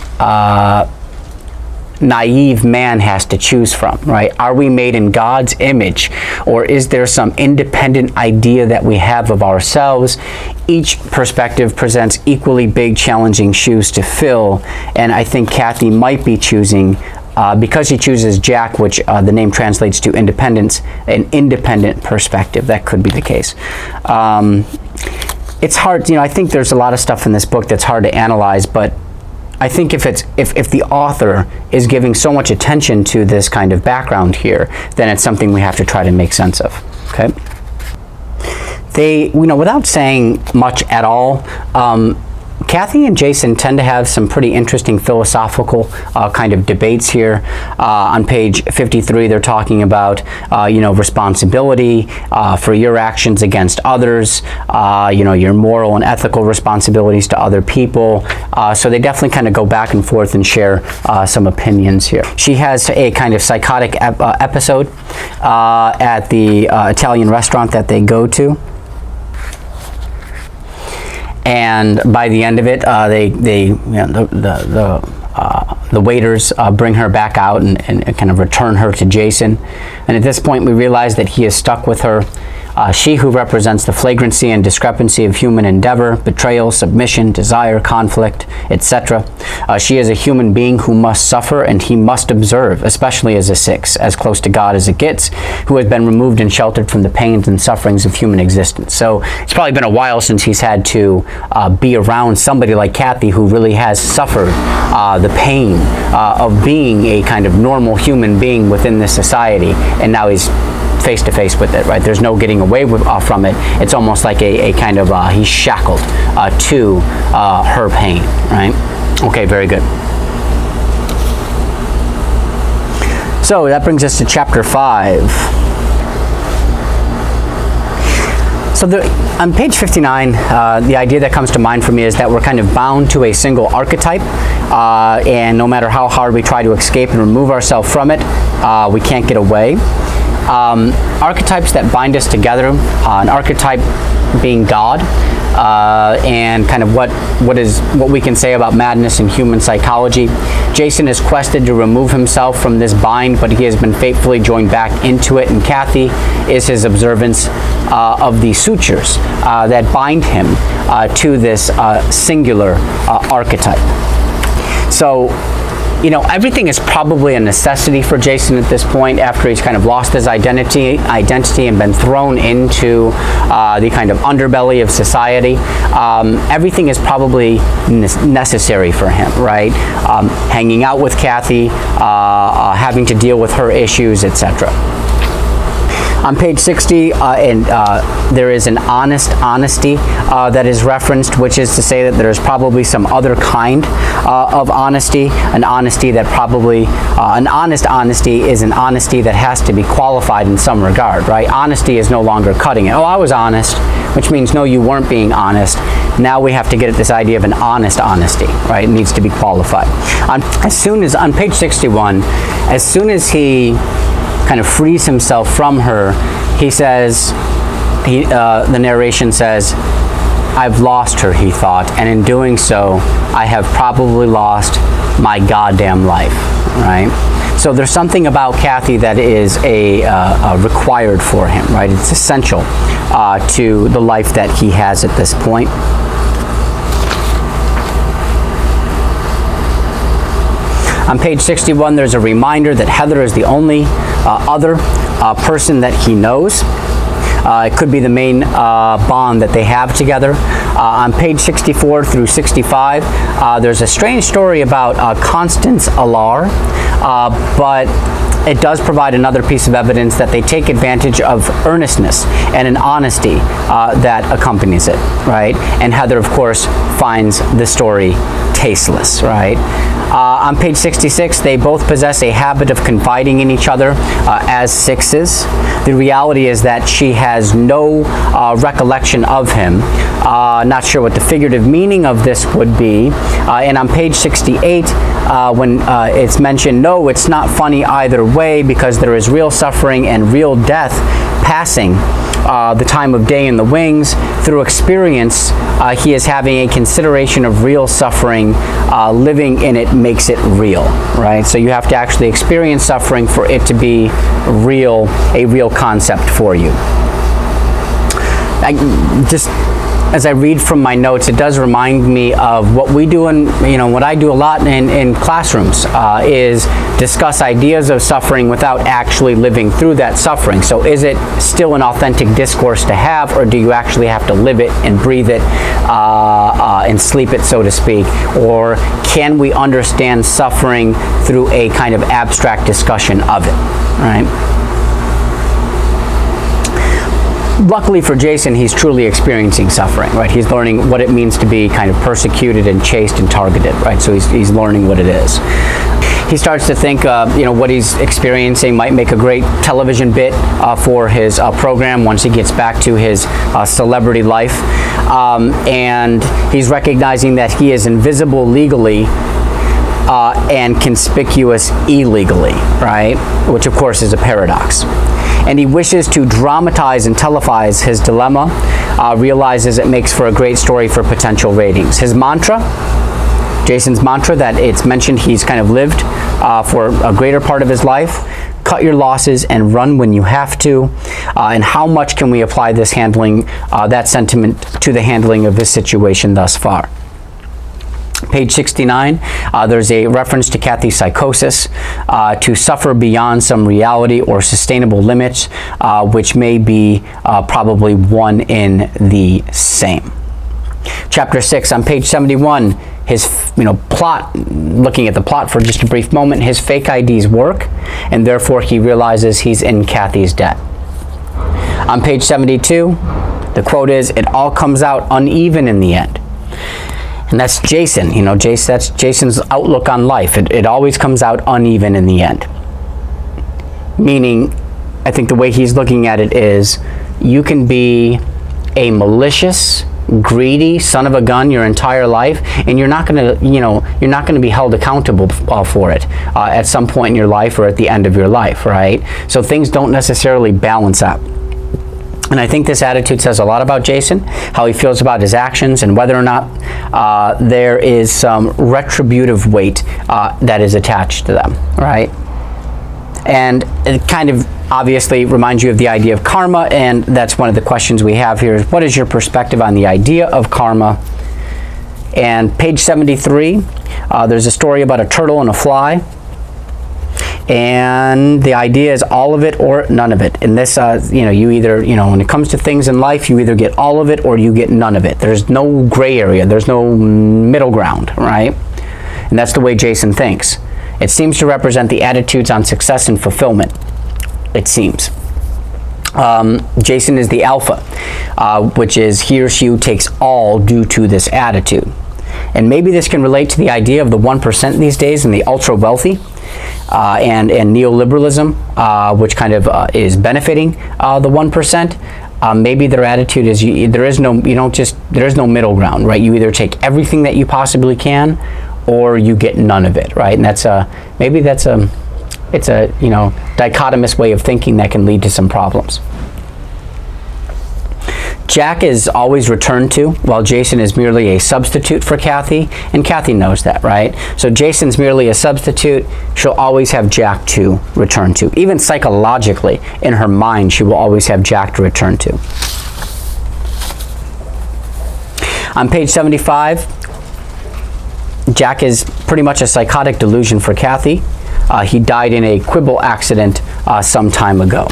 naive man has to choose from, right? Are we made in God's image, or is there some independent idea that we have of ourselves? Each perspective presents equally big, challenging shoes to fill, and I think Kathy might be choosing, because she chooses Jack, which the name translates to independence, an independent perspective. That could be the case. It's hard, I think there's a lot of stuff in this book that's hard to analyze, but I think if the author is giving so much attention to this kind of background here, then it's something we have to try to make sense of. Okay. They, without saying much at all, Kathy and Jason tend to have some pretty interesting philosophical kind of debates here. On page 53, they're talking about, responsibility for your actions against others, your moral and ethical responsibilities to other people. So they definitely kind of go back and forth and share some opinions here. She has a kind of psychotic episode at the Italian restaurant that they go to. And by the end of it, the waiters bring her back out and kind of return her to Jason. And at this point, we realize that he is stuck with her. She who represents the flagrancy and discrepancy of human endeavor, betrayal, submission, desire, conflict, etc. She is a human being who must suffer, and he must observe, especially as a six, as close to God as it gets, who has been removed and sheltered from the pains and sufferings of human existence. So it's probably been a while since he's had to be around somebody like Kathy, who really has suffered the pain of being a kind of normal human being within this society, and now he's face to face with it, right? There's no getting away from it. It's almost like a kind of, he's shackled to her pain, right? Okay, very good. So that brings us to chapter 5. So on page 59, the idea that comes to mind for me is that we're kind of bound to a single archetype, and no matter how hard we try to escape and remove ourselves from it, we can't get away. archetypes that bind us together, an archetype being God, and kind of what we can say about madness in human psychology. Jason has quested to remove himself from this bind, but he has been faithfully joined back into it, and Kathy is his observance of the sutures that bind him to this singular archetype. So, everything is probably a necessity for Jason at this point, after he's kind of lost his identity and been thrown into the kind of underbelly of society. Everything is probably necessary for him, right? Hanging out with Kathy, having to deal with her issues, etc. On page 60, there is an honesty that is referenced, which is to say that there's probably some other kind of honesty, an honesty that probably, an honest honesty is an honesty that has to be qualified in some regard, right? Honesty is no longer cutting it. Oh, I was honest, which means no, you weren't being honest. Now we have to get at this idea of an honest honesty, right? It needs to be qualified. On page 61, as soon as he kind of frees himself from her, he says, the narration says, I've lost her, he thought, and in doing so, I have probably lost my goddamn life, right? So there's something about Kathy that is required for him, right? It's essential to the life that he has at this point. On page 61, there's a reminder that Heather is the only other person that he knows. It could be the main bond that they have together. On page 64 through 65, there's a strange story about Constance Allard, but it does provide another piece of evidence that they take advantage of earnestness and an honesty that accompanies it, right? And Heather, of course, finds the story tasteless, right? On page 66, they both possess a habit of confiding in each other as sixes. The reality is that she has no recollection of him. Not sure what the figurative meaning of this would be. And on page 68, when it's mentioned, no, it's not funny either way, because there is real suffering and real death passing the time of day in the wings. Through experience, he is having a consideration of real suffering. Living in it makes it real, right? So you have to actually experience suffering for it to be real, a real concept for you. As I read from my notes, it does remind me of what we do what I do a lot in classrooms, is discuss ideas of suffering without actually living through that suffering. So is it still an authentic discourse to have, or do you actually have to live it and breathe it and sleep it, so to speak? Or can we understand suffering through a kind of abstract discussion of it, right? Luckily for Jason, he's truly experiencing suffering, right? He's learning what it means to be kind of persecuted and chased and targeted, right? So he's learning what it is. He starts to think, what he's experiencing might make a great television bit for his program once he gets back to his celebrity life. And he's recognizing that he is invisible legally and conspicuous illegally, right? Which, of course, is a paradox. And he wishes to dramatize and televise his dilemma, realizes it makes for a great story for potential ratings. His mantra, Jason's mantra that it's mentioned he's kind of lived for a greater part of his life: cut your losses and run when you have to. And how much can we apply this that sentiment to the handling of this situation thus far? Page 69, there's a reference to Kathy's psychosis, to suffer beyond some reality or sustainable limits, which may be probably one in the same. Chapter 6, on page 71, his plot, looking at the plot for just a brief moment, his fake IDs work, and therefore he realizes he's in Kathy's debt. On page 72, the quote is, "It all comes out uneven in the end." And that's Jason, that's Jason's outlook on life. It always comes out uneven in the end. Meaning, I think the way he's looking at it is, you can be a malicious greedy son of a gun your entire life, and you're not going to be held accountable for it at some point in your life or at the end of your life, right? So things don't necessarily balance out. And I think this attitude says a lot about Jason, how he feels about his actions, and whether or not there is some retributive weight that is attached to them, right? And it kind of obviously reminds you of the idea of karma, and that's one of the questions we have here is, what is your perspective on the idea of karma? And page 73, there's a story about a turtle and a fly. And the idea is all of it or none of it. And this, you either, when it comes to things in life, you either get all of it or you get none of it. There's no gray area. There's no middle ground, right? And that's the way Jason thinks. It seems to represent the attitudes on success and fulfillment. It seems. Jason is the alpha, which is he or she who takes all due to this attitude. And maybe this can relate to the idea of the 1% these days and the ultra wealthy. And neoliberalism, which kind of is benefiting the 1%. Maybe their attitude is there is no middle ground, right? You either take everything that you possibly can, or you get none of it, right? And it's a dichotomous way of thinking that can lead to some problems. Jack is always returned to, while Jason is merely a substitute for Kathy, and Kathy knows that, right? So Jason's merely a substitute. She'll always have Jack to return to. Even psychologically, in her mind, she will always have Jack to return to. On page 75, Jack is pretty much a psychotic delusion for Kathy. He died in a quibble accident some time ago.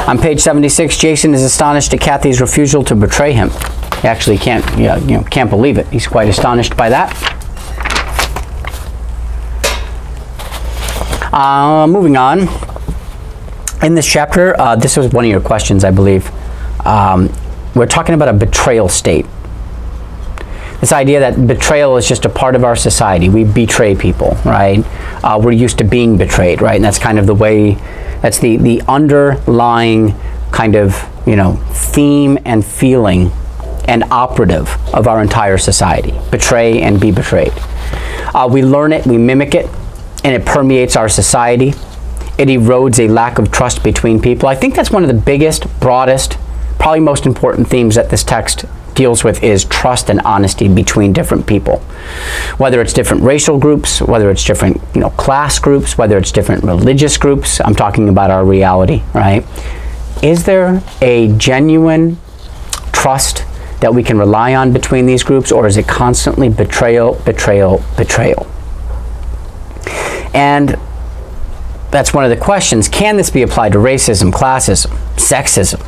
On page 76, Jason is astonished at Kathy's refusal to betray him. He actually can't believe it. He's quite astonished by that. Moving on. In this chapter, this was one of your questions, I believe. We're talking about a betrayal state. This idea that betrayal is just a part of our society. We betray people, right? We're used to being betrayed, right? And that's kind of the way. That's the underlying kind of, theme and feeling and operative of our entire society. Betray and be betrayed. We learn it, we mimic it, and it permeates our society. It erodes a lack of trust between people. I think that's one of the biggest, broadest, probably most important themes that this text deals with is trust and honesty between different people. Whether it's different racial groups, whether it's different class groups, whether it's different religious groups, I'm talking about our reality, right? Is there a genuine trust that we can rely on between these groups, or is it constantly betrayal, betrayal, betrayal? And that's one of the questions. Can this be applied to racism, classism, sexism?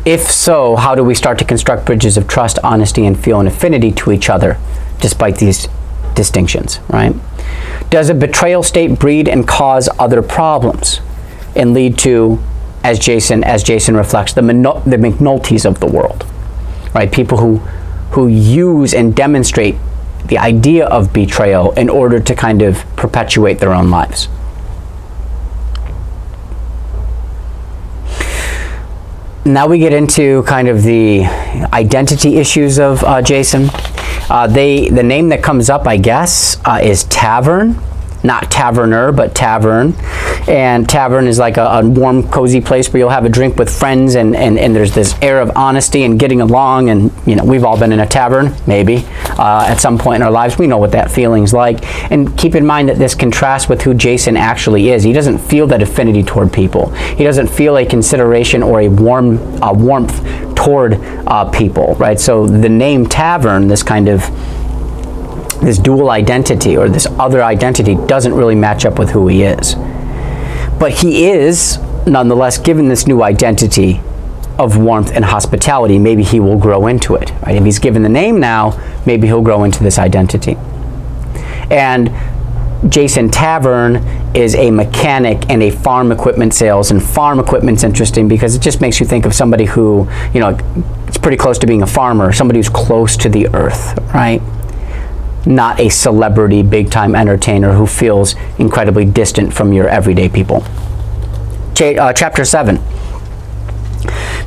If so, how do we start to construct bridges of trust, honesty, and feel an affinity to each other despite these distinctions, right? Does a betrayal state breed and cause other problems and lead to, as Jason reflects, the McNultys of the world, right? People who use and demonstrate the idea of betrayal in order to kind of perpetuate their own lives. Now we get into kind of the identity issues of Jason. The name that comes up, I guess, is Tavern. Not Taverner, but Tavern. And Tavern is like a warm, cozy place where you'll have a drink with friends, and there's this air of honesty and getting along. And we've all been in a tavern, maybe, at some point in our lives. We know what that feeling's like. And keep in mind that this contrasts with who Jason actually is. He doesn't feel that affinity toward people. He doesn't feel a consideration or a warmth toward people, right? So the name Tavern, this kind of this dual identity or this other identity, doesn't really match up with who he is. But he is, nonetheless, given this new identity of warmth and hospitality. Maybe he will grow into it, right? If he's given the name now, maybe he'll grow into this identity. And Jason Taverner is a mechanic and a farm equipment sales, and farm equipment's interesting because it just makes you think of somebody who, it's pretty close to being a farmer, somebody who's close to the earth, right? Not a celebrity, big-time entertainer who feels incredibly distant from your everyday people. Chapter 7.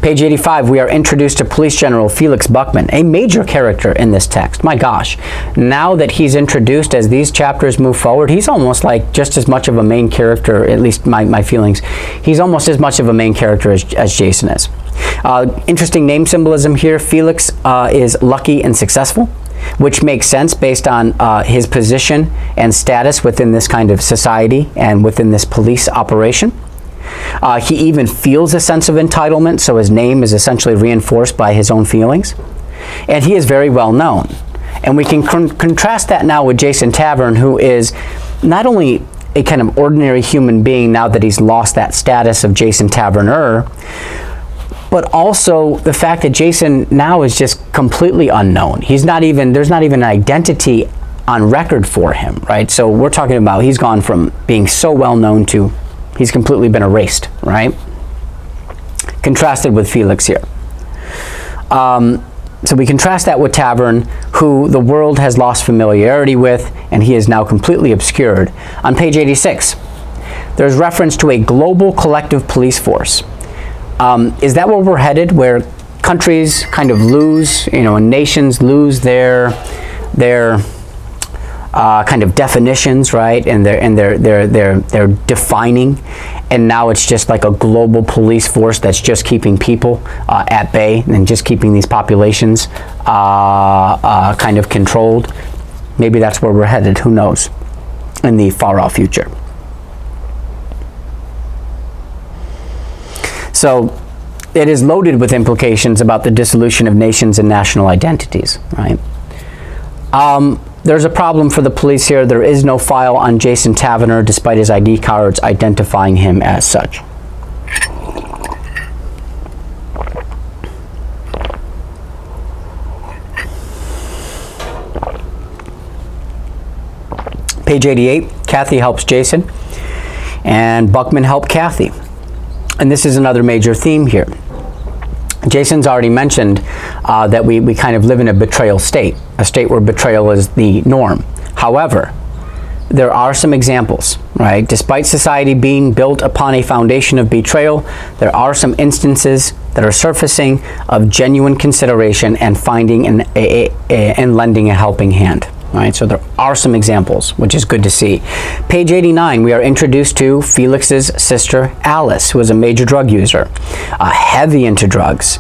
Page 85, we are introduced to Police General Felix Buckman, a major character in this text. My gosh, now that he's introduced as these chapters move forward, he's almost like just as much of a main character, at least my feelings, he's almost as much of a main character as Jason is. Interesting name symbolism here. Felix is lucky and successful, which makes sense based on his position and status within this kind of society and within this police operation. He even feels a sense of entitlement, so his name is essentially reinforced by his own feelings. And he is very well known. And we can contrast that now with Jason Taverner, who is not only a kind of ordinary human being now that he's lost that status of Jason Taverner, but also the fact that Jason now is just completely unknown. There's not even an identity on record for him, right? So we're talking about he's gone from being so well known to he's completely been erased, right? Contrasted with Felix here. So we contrast that with Taverner, who the world has lost familiarity with, and he is now completely obscured. On page 86, there's reference to a global collective police force. Is that where we're headed, where countries kind of lose, and nations lose their kind of definitions, right? And they're defining, and now it's just like a global police force that's just keeping people at bay and just keeping these populations kind of controlled. Maybe that's where we're headed. Who knows? In the far off future. So it is loaded with implications about the dissolution of nations and national identities, right? There's a problem for the police here. There is no file on Jason Taverner, despite his ID cards identifying him as such. Page 88, Kathy helps Jason, and Buckman helped Kathy. And this is another major theme here. Jason's already mentioned that we kind of live in a betrayal state, a state where betrayal is the norm. However, there are some examples, right? Despite society being built upon a foundation of betrayal, there are some instances that are surfacing of genuine consideration and finding and lending a helping hand. Right, so there are some examples, which is good to see. Page 89, we are introduced to Felix's sister, Alice, who is a major drug user, heavy into drugs.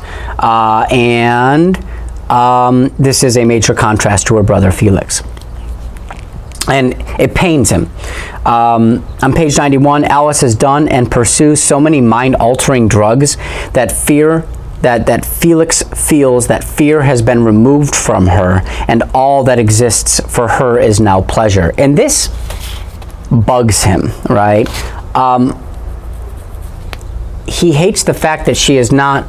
This is a major contrast to her brother, Felix. And it pains him. On page 91, Alice has done and pursues so many mind-altering drugs that that Felix feels that fear has been removed from her, and all that exists for her is now pleasure. And this bugs him, right? He hates the fact that she is not.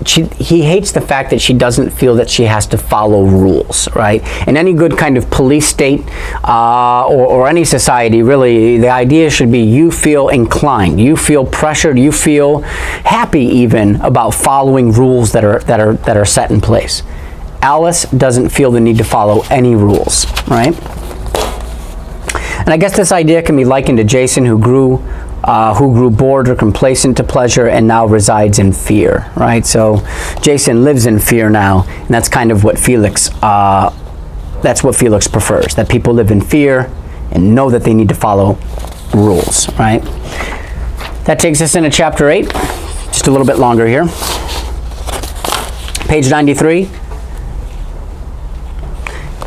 He hates the fact that she doesn't feel that she has to follow rules, right? In any good kind of police state or any society, really, the idea should be you feel inclined, you feel pressured, you feel happy even about following rules that are set in place. Alice doesn't feel the need to follow any rules, right? And I guess this idea can be likened to Jason, who grew bored or complacent to pleasure and now resides in fear, right? So Jason lives in fear now, and that's kind of what Felix prefers, that people live in fear and know that they need to follow rules, right? That takes us into chapter 8, just a little bit longer here. Page 93.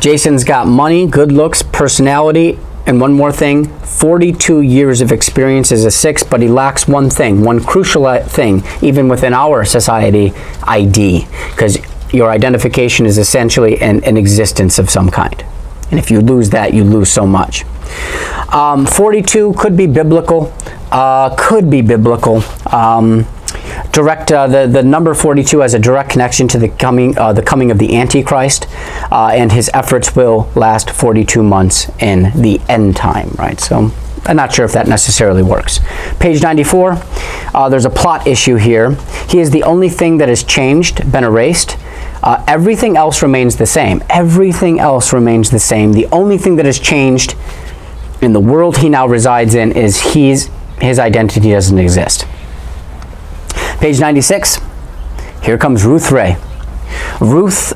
Jason's got money, good looks, personality, and one more thing, 42 years of experience as a six, but he lacks one thing, one crucial thing, even within our society, ID, because your identification is essentially an existence of some kind. And if you lose that, you lose so much. 42 could be biblical, the number 42 has a direct connection to the coming of the Antichrist, and his efforts will last 42 months in the end time, right? So I'm not sure if that necessarily works. Page 94, there's a plot issue here. He is the only thing that has changed, been erased. Everything else remains the same. Everything else remains the same. The only thing that has changed in the world he now resides in is his identity doesn't exist. Page 96. Here comes Ruth Ray. Ruth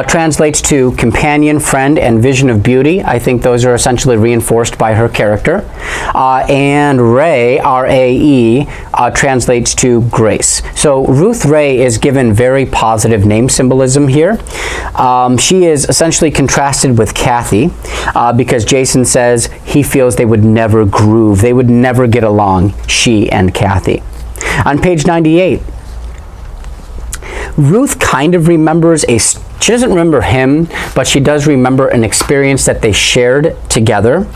translates to companion, friend, and vision of beauty. I think those are essentially reinforced by her character. And Ray, R-A-E, translates to grace. So Ruth Ray is given very positive name symbolism here. She is essentially contrasted with Kathy because Jason says he feels they would never groove, they would never get along, she and Kathy. On page 98, Ruth kind of remembers she doesn't remember him, but she does remember an experience that they shared together.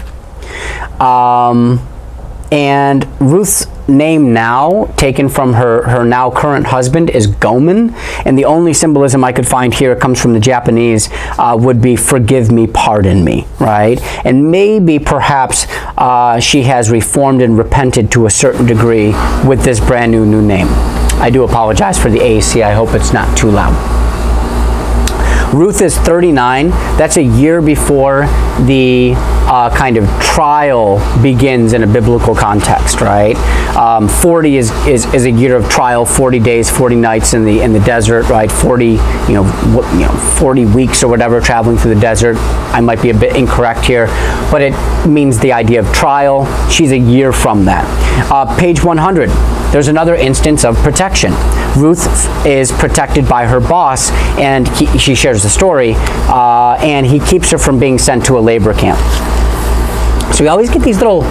And Ruth's name now, taken from her now current husband, is Gomen. And the only symbolism I could find here comes from the Japanese, would be forgive me, pardon me, right? And maybe perhaps she has reformed and repented to a certain degree with this brand new name. I do apologize for the AC. I hope it's not too loud. Ruth is 39. That's a year before the kind of trial begins in a biblical context, right? 40 is a year of trial, 40 days, 40 nights in the desert, right? 40 weeks or whatever traveling through the desert. I might be a bit incorrect here, but it means the idea of trial. She's a year from that. Page 100. There's another instance of protection. Ruth is protected by her boss, and she shares the story, and he keeps her from being sent to a labor camp. So we always get these little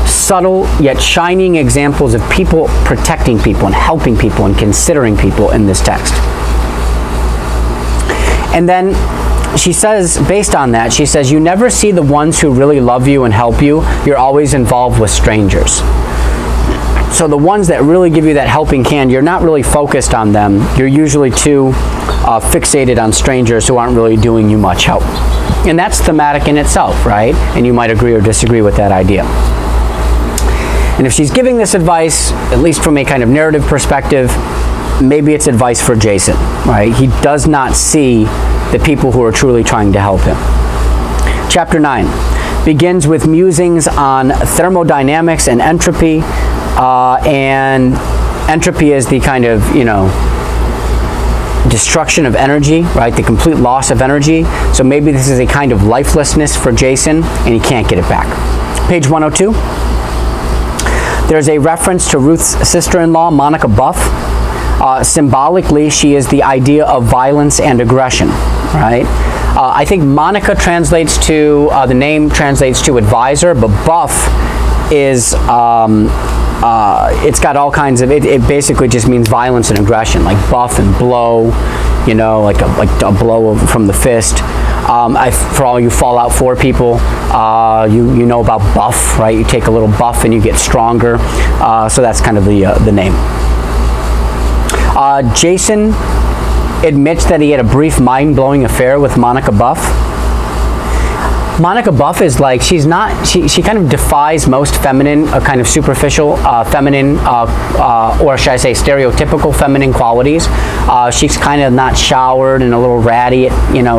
subtle yet shining examples of people protecting people and helping people and considering people in this text. And then she says, based on that, she says, you never see the ones who really love you and help you. You're always involved with strangers. So the ones that really give you that helping hand, you're not really focused on them. You're usually too fixated on strangers who aren't really doing you much help. And that's thematic in itself, right? And you might agree or disagree with that idea. And if she's giving this advice, at least from a kind of narrative perspective, maybe it's advice for Jason, right? He does not see the people who are truly trying to help him. Chapter 9 begins with musings on thermodynamics and entropy. And entropy is the kind of, destruction of energy, right? The complete loss of energy. So maybe this is a kind of lifelessness for Jason, and he can't get it back. Page 102. There's a reference to Ruth's sister-in-law, Monica Buff. Symbolically, she is the idea of violence and aggression, right? I think Monica translates to, the name translates to advisor, but Buff is, it's got all kinds of, it basically just means violence and aggression, like buff and blow, like a blow from the fist. For all you Fallout 4 people, you know about buff, right? You take a little buff and you get stronger. So that's kind of the name. Jason admits that he had a brief mind-blowing affair with Monica Buff. Monica Buff is like, she kind of defies most feminine, kind of superficial feminine, or should I say stereotypical feminine qualities. She's kind of not showered and a little ratty,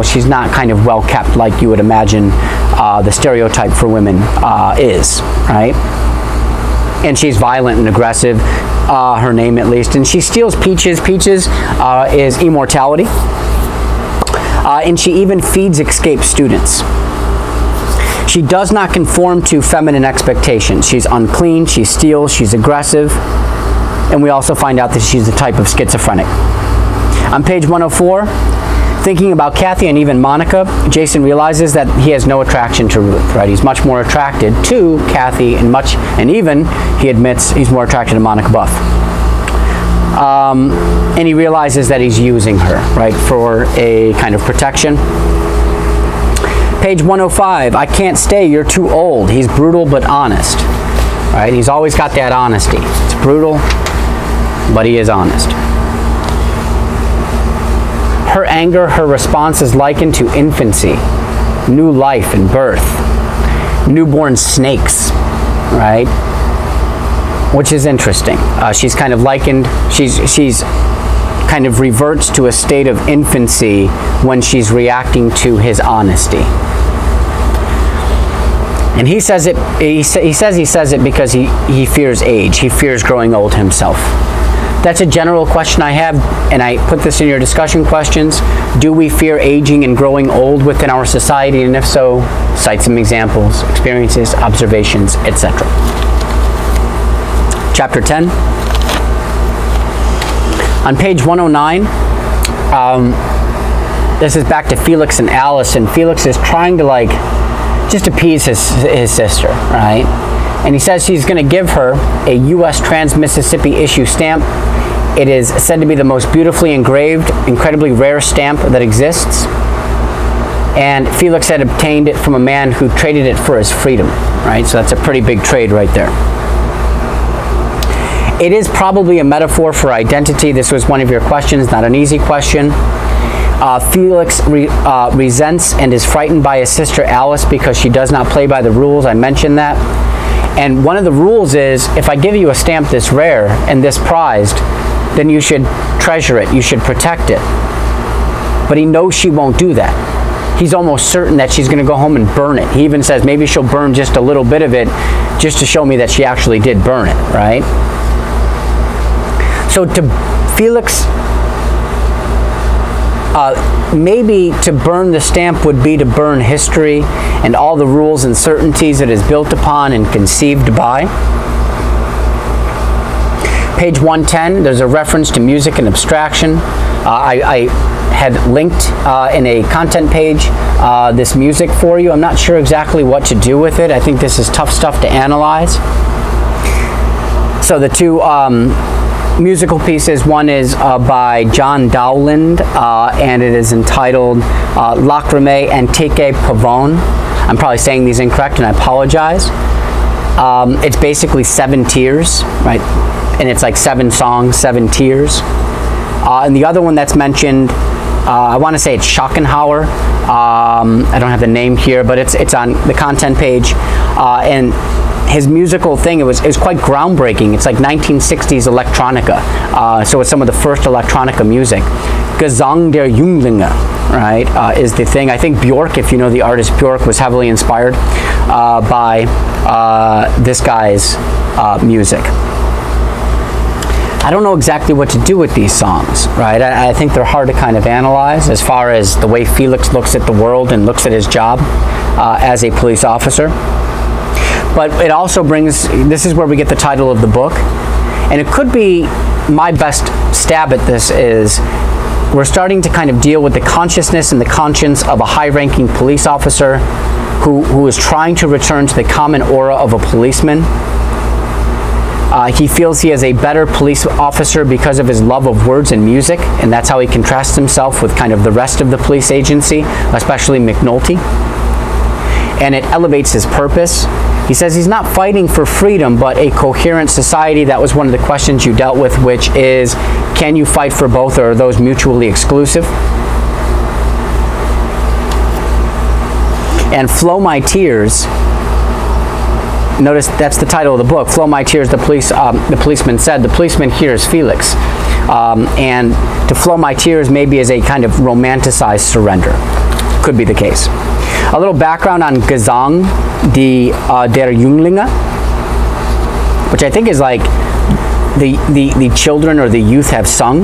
she's not kind of well kept like you would imagine the stereotype for women is, right? And she's violent and aggressive, her name at least, and she steals peaches. Peaches is immortality, and she even feeds escaped students. She does not conform to feminine expectations. She's unclean, she steals, she's aggressive, and we also find out that she's the type of schizophrenic. On page 104, thinking about Kathy and even Monica, Jason realizes that he has no attraction to Ruth, right? He's much more attracted to Kathy and even, he admits, he's more attracted to Monica Buff. And he realizes that he's using her, right, for a kind of protection. Page 105, I can't stay, you're too old. He's brutal but honest, right? He's always got that honesty. It's brutal, but he is honest. Her anger, her response is likened to infancy, new life and birth, newborn snakes, right? Which is interesting. She's kind of likened, she's kind of reverts to a state of infancy when she's reacting to his honesty. And he says it. He says it because he fears age. He fears growing old himself. That's a general question I have, and I put this in your discussion questions. Do we fear aging and growing old within our society? And if so, cite some examples, experiences, observations, etc. Chapter 10. On page 109, this is back to Felix and Alice, and Felix is trying to just appease his sister, right? And he says he's going to give her a U.S. Trans-Mississippi issue stamp. It is said to be the most beautifully engraved, incredibly rare stamp that exists. And Felix had obtained it from a man who traded it for his freedom, right? So that's a pretty big trade right there. It is probably a metaphor for identity. This was one of your questions, not an easy question. Felix resents and is frightened by his sister Alice because she does not play by the rules. I mentioned that. And one of the rules is, if I give you a stamp this rare and this prized, then you should treasure it, you should protect it. But he knows she won't do that. He's almost certain that she's going to go home and burn it. He even says maybe she'll burn just a little bit of it just to show me that she actually did burn it, right? So to Felix, maybe to burn the stamp would be to burn history and all the rules and certainties it is built upon and conceived by. Page 110, there's a reference to music and abstraction. I had linked in a content page this music for you. I'm not sure exactly what to do with it. I think this is tough stuff to analyze. So the two musical pieces, one is by John Dowland, and it is entitled Lacrimae Antiche Pavone. I'm probably saying these incorrect, and I apologize. It's basically 7 tiers, right? And it's like 7 songs, 7 tiers. And the other one that's mentioned, I want to say it's Schopenhauer. I don't have the name here, but it's on the content page. And his musical thing, it was quite groundbreaking. It's like 1960s electronica. So it's some of the first electronica music. Gesang der Junglinge, right, is the thing. I think Bjork, if you know the artist Bjork, was heavily inspired by this guy's music. I don't know exactly what to do with these songs, right? I think they're hard to kind of analyze as far as the way Felix looks at the world and looks at his job as a police officer. But it also brings, this is where we get the title of the book, and it could be my best stab at this is we're starting to kind of deal with the consciousness and the conscience of a high-ranking police officer who is trying to return to the common aura of a policeman. He feels he is a better police officer because of his love of words and music, and that's how he contrasts himself with kind of the rest of the police agency, especially McNulty. And it elevates his purpose. He says he's not fighting for freedom, but a coherent society. That was one of the questions you dealt with, which is, can you fight for both, or are those mutually exclusive? And Flow My Tears, notice that's the title of the book, Flow My Tears, the policeman said. The policeman here is Felix. And to flow my tears maybe is a kind of romanticized surrender. Could be the case. A little background on Gesang der Junglinge, which I think is like the children or the youth have sung.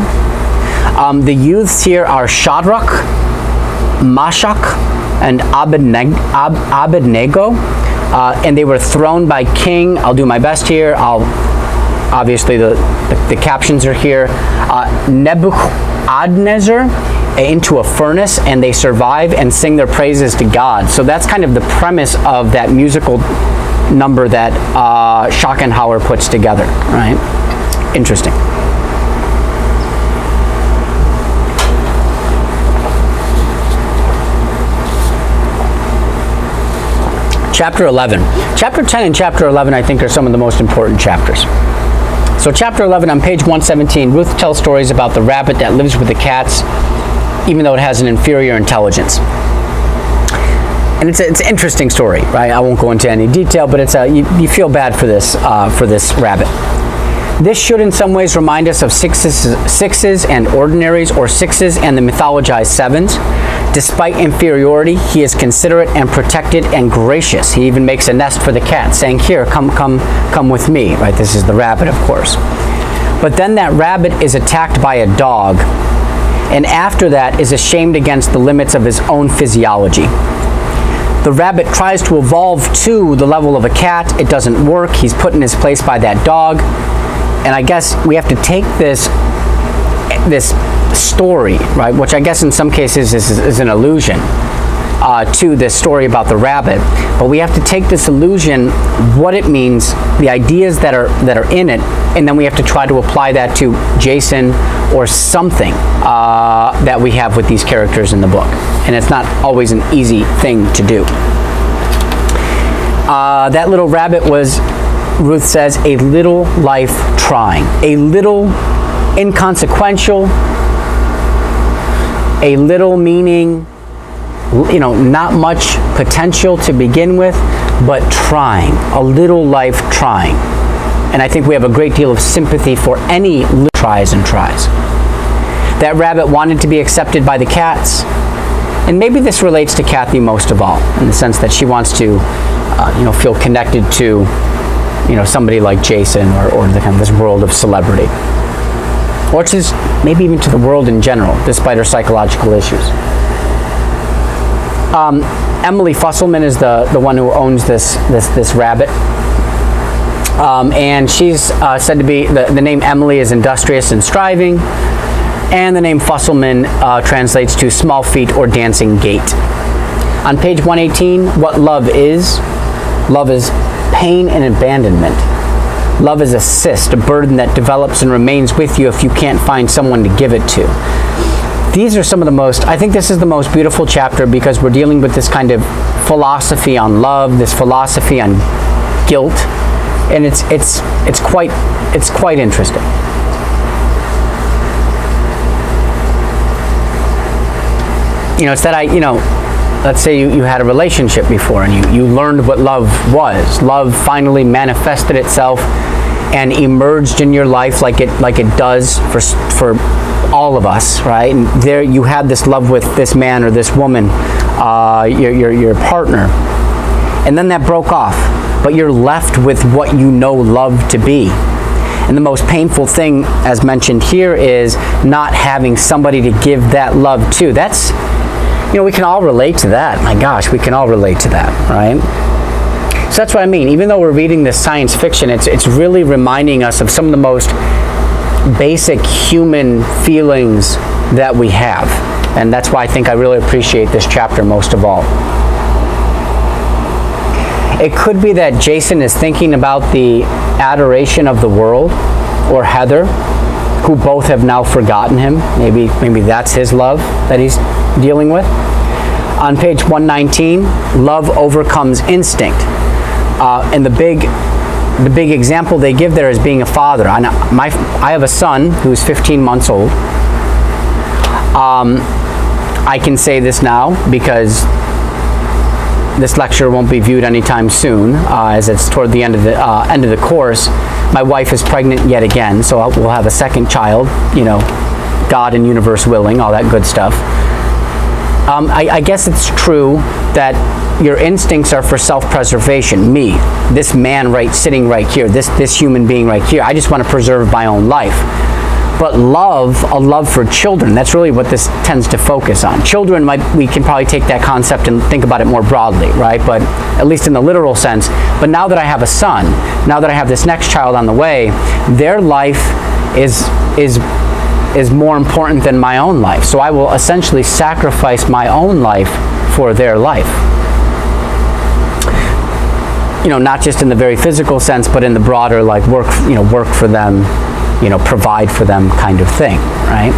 The youths here are Shadrach, Meshach, and Abednego, and they were thrown by King. I'll do my best here. Obviously the captions are here. Nebuchadnezzar into a furnace, and they survive and sing their praises to God. So that's kind of the premise of that musical number that Schopenhauer puts together, right? Interesting. Chapter 11. Chapter 10 and Chapter 11, I think, are some of the most important chapters. So Chapter 11 on page 117, Ruth tells stories about the rabbit that lives with the cats, even though it has an inferior intelligence. And it's an interesting story, right? I won't go into any detail, but it's you feel bad for this rabbit. This should in some ways remind us of sixes and ordinaries, or sixes and the mythologized sevens. Despite inferiority, he is considerate and protected and gracious. He even makes a nest for the cat, saying, "Here, come with me." Right? This is the rabbit, of course. But then that rabbit is attacked by a dog, and after that is ashamed against the limits of his own physiology. The rabbit tries to evolve to the level of a cat. It doesn't work. He's put in his place by that dog. And I guess we have to take this story, right, which I guess in some cases is an allusion to this story about the rabbit. But we have to take this illusion, what it means, the ideas that are in it, and then we have to try to apply that to Jason or something that we have with these characters in the book. And it's not always an easy thing to do. That little rabbit was, Ruth says, a little life trying, a little inconsequential, a little meaning, not much potential to begin with, but trying, a little life trying. And I think we have a great deal of sympathy for any little tries and tries. That rabbit wanted to be accepted by the cats, and maybe this relates to Kathy most of all, in the sense that she wants to, feel connected to, somebody like Jason or the kind of this world of celebrity, or just maybe even to the world in general, despite her psychological issues. Emily Fusselman is the one who owns this rabbit. And she's said to be, the name Emily is industrious and striving, and the name Fusselman translates to small feet or dancing gait. On page 118, what love is pain and abandonment. Love is a cyst, a burden that develops and remains with you if you can't find someone to give it to. These are some of the most, I think this is the most beautiful chapter because we're dealing with this kind of philosophy on love, this philosophy on guilt, and it's quite interesting. It's that let's say you had a relationship before and you learned what love was. Love finally manifested itself and emerged in your life like it does for all of us, right? And there you had this love with this man or this woman, your partner, and then that broke off, but you're left with what you know love to be. And the most painful thing, as mentioned here, is not having somebody to give that love to. That's, we can all relate to that. My gosh, we can all relate to that, right? So that's what I mean. Even though we're reading this science fiction, it's really reminding us of some of the most basic human feelings that we have. And that's why I think I really appreciate this chapter most of all. It could be that Jason is thinking about the adoration of the world, or Heather, who both have now forgotten him. Maybe that's his love that he's dealing with. On page 119, love overcomes instinct. And the big example they give there is being a father. I have a son who's 15 months old. I can say this now because this lecture won't be viewed anytime soon, as it's toward the end of the course. My wife is pregnant yet again, so we'll have a second child, God and universe willing, all that good stuff. I guess it's true that your instincts are for self-preservation. Me, this man sitting right here, this human being right here, I just want to preserve my own life. But a love for children, that's really what this tends to focus on. Children, we can probably take that concept and think about it more broadly, right? But at least in the literal sense. But now that I have a son, now that I have this next child on the way, their life is more important than my own life. So I will essentially sacrifice my own life for their life. Not just in the very physical sense, but in the broader, like work for them, provide for them kind of thing, right?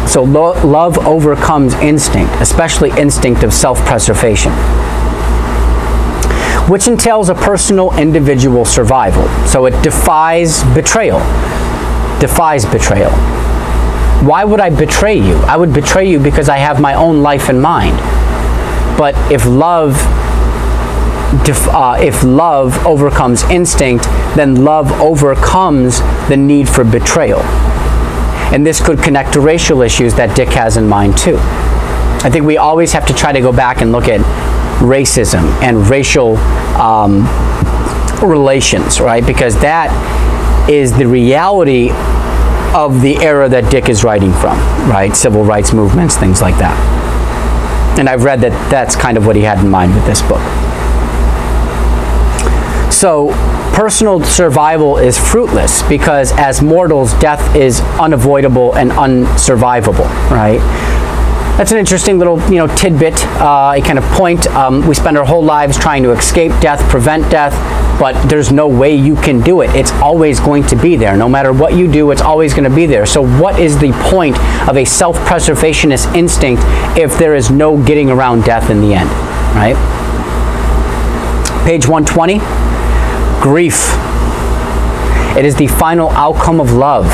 So love overcomes instinct, especially instinct of self-preservation, which entails a personal, individual survival. So it defies betrayal. Why would I betray you? I would betray you because I have my own life in mind. But if love overcomes instinct, then love overcomes the need for betrayal. And this could connect to racial issues that Dick has in mind too. I think we always have to try to go back and look at racism and racial relations, right? Because that is the reality of the era that Dick is writing from, right? Civil rights movements, things like that. And I've read that that's kind of what he had in mind with this book. So personal survival is fruitless because as mortals, death is unavoidable and unsurvivable, right? That's an interesting little, tidbit, a kind of point. We spend our whole lives trying to escape death, prevent death, but there's no way you can do it. It's always going to be there. No matter what you do, it's always going to be there. So what is the point of a self-preservationist instinct if there is no getting around death in the end, right? Page 120, grief. It is the final outcome of love.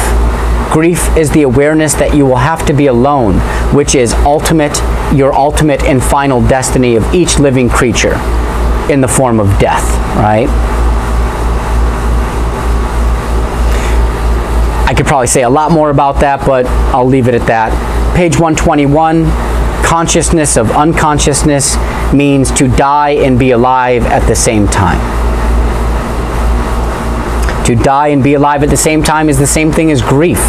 Grief is the awareness that you will have to be alone, which is your ultimate and final destiny of each living creature in the form of death, right? I could probably say a lot more about that, but I'll leave it at that. Page 121, consciousness of unconsciousness means to die and be alive at the same time. To die and be alive at the same time is the same thing as grief.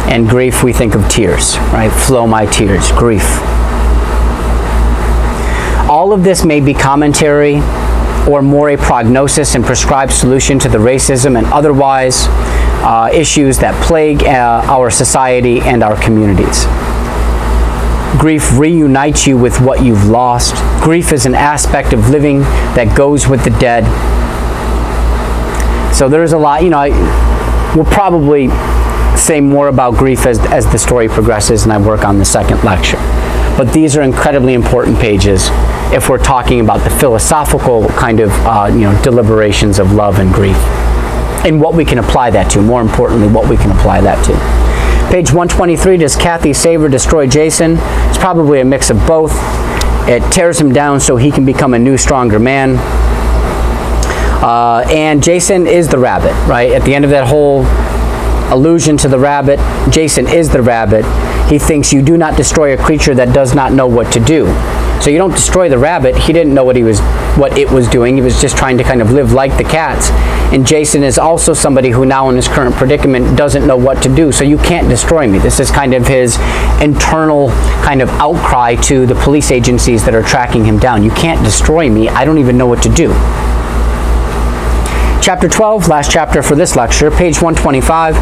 And grief, we think of tears, right? Flow my tears, grief. All of this may be commentary or more a prognosis and prescribed solution to the racism and otherwise issues that plague our society and our communities. Grief reunites you with what you've lost. Grief is an aspect of living that goes with the dead. So there's a lot, we'll probably say more about grief as the story progresses and I work on the second lecture. But these are incredibly important pages if we're talking about the philosophical kind of, deliberations of love and grief. And what we can apply that to, more importantly, what we can apply that to. Page 123, does Kathy save or destroy Jason? It's probably a mix of both. It tears him down so he can become a new, stronger man. And Jason is the rabbit, right? At the end of that whole allusion to the rabbit, Jason is the rabbit. He thinks you do not destroy a creature that does not know what to do. So you don't destroy the rabbit. He didn't know what it was doing. He was just trying to kind of live like the cats. And Jason is also somebody who now in his current predicament doesn't know what to do. So you can't destroy me. This is kind of his internal kind of outcry to the police agencies that are tracking him down. You can't destroy me. I don't even know what to do. Chapter 12, last chapter for this lecture, page 125.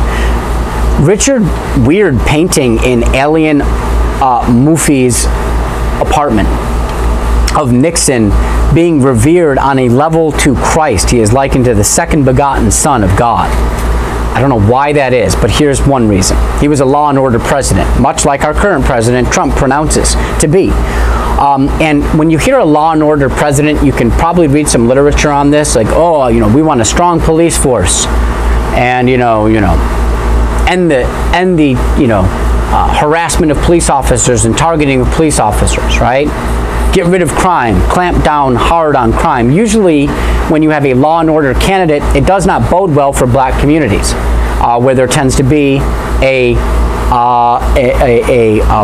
Richard Weird painting in Alien Moofy's apartment of Nixon being revered on a level to Christ. He is likened to the second begotten Son of God. I don't know why that is, but here's one reason. He was a law and order president, much like our current president, Trump, pronounces to be. And when you hear a law and order president, you can probably read some literature on this, like, we want a strong police force, and end the harassment of police officers and targeting of police officers, right? Get rid of crime, clamp down hard on crime. Usually, when you have a law and order candidate, it does not bode well for black communities, where there tends to be a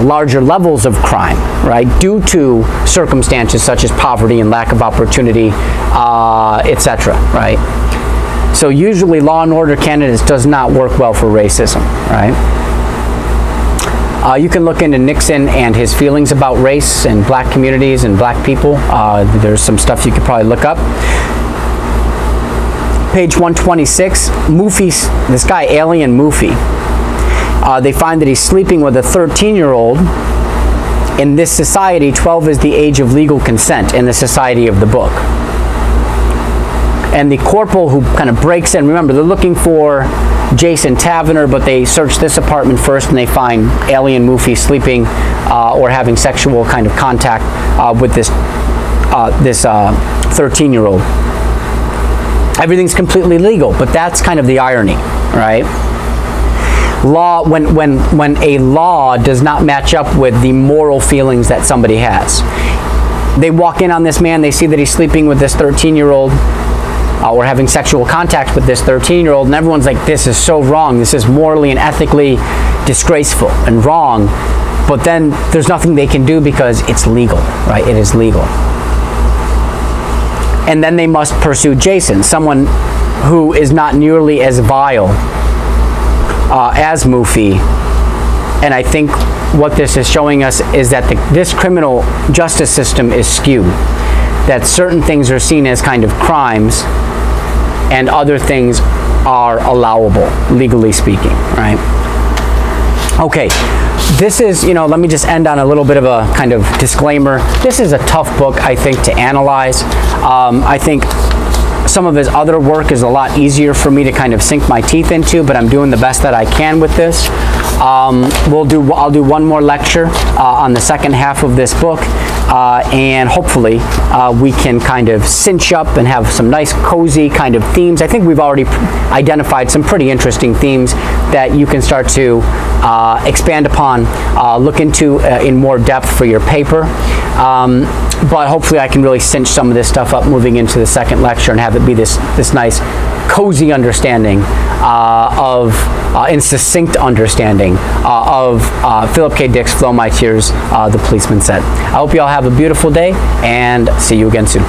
larger levels of crime, right, due to circumstances such as poverty and lack of opportunity, etc., right? So usually law and order candidates does not work well for racism, right? You can look into Nixon and his feelings about race and black communities and black people. There's some stuff you could probably look up. Page 126, this guy Alien Moofy. They find that he's sleeping with a 13-year-old. In this society, 12 is the age of legal consent in the society of the book. And the corporal who kind of breaks in, remember, they're looking for Jason Taverner, but they search this apartment first and they find Alien Moofy sleeping or having sexual kind of contact with this 13-year-old. Everything's completely legal, but that's kind of the irony, right? Law, when a law does not match up with the moral feelings that somebody has. They walk in on this man, they see that he's sleeping with this 13-year-old, or having sexual contact with this 13-year-old, and everyone's like, this is so wrong, this is morally and ethically disgraceful and wrong, but then there's nothing they can do because it's legal, right? It is legal. and then they must pursue Jason, someone who is not nearly as vile as Mufi. And I think what this is showing us is that this criminal justice system is skewed, that certain things are seen as kind of crimes and other things are allowable, legally speaking, right? Okay, this is, let me just end on a little bit of a kind of disclaimer. This is a tough book, I think, to analyze. I think some of his other work is a lot easier for me to kind of sink my teeth into, but I'm doing the best that I can with this. I'll do one more lecture on the second half of this book, and hopefully we can kind of cinch up and have some nice cozy kind of themes. I think we've already identified some pretty interesting themes that you can start to expand upon, look into in more depth for your paper. But hopefully I can really cinch some of this stuff up moving into the second lecture and have it be this nice cozy understanding and succinct understanding of Philip K. Dick's Flow My Tears, The Policeman Said. I hope you all have a beautiful day and see you again soon.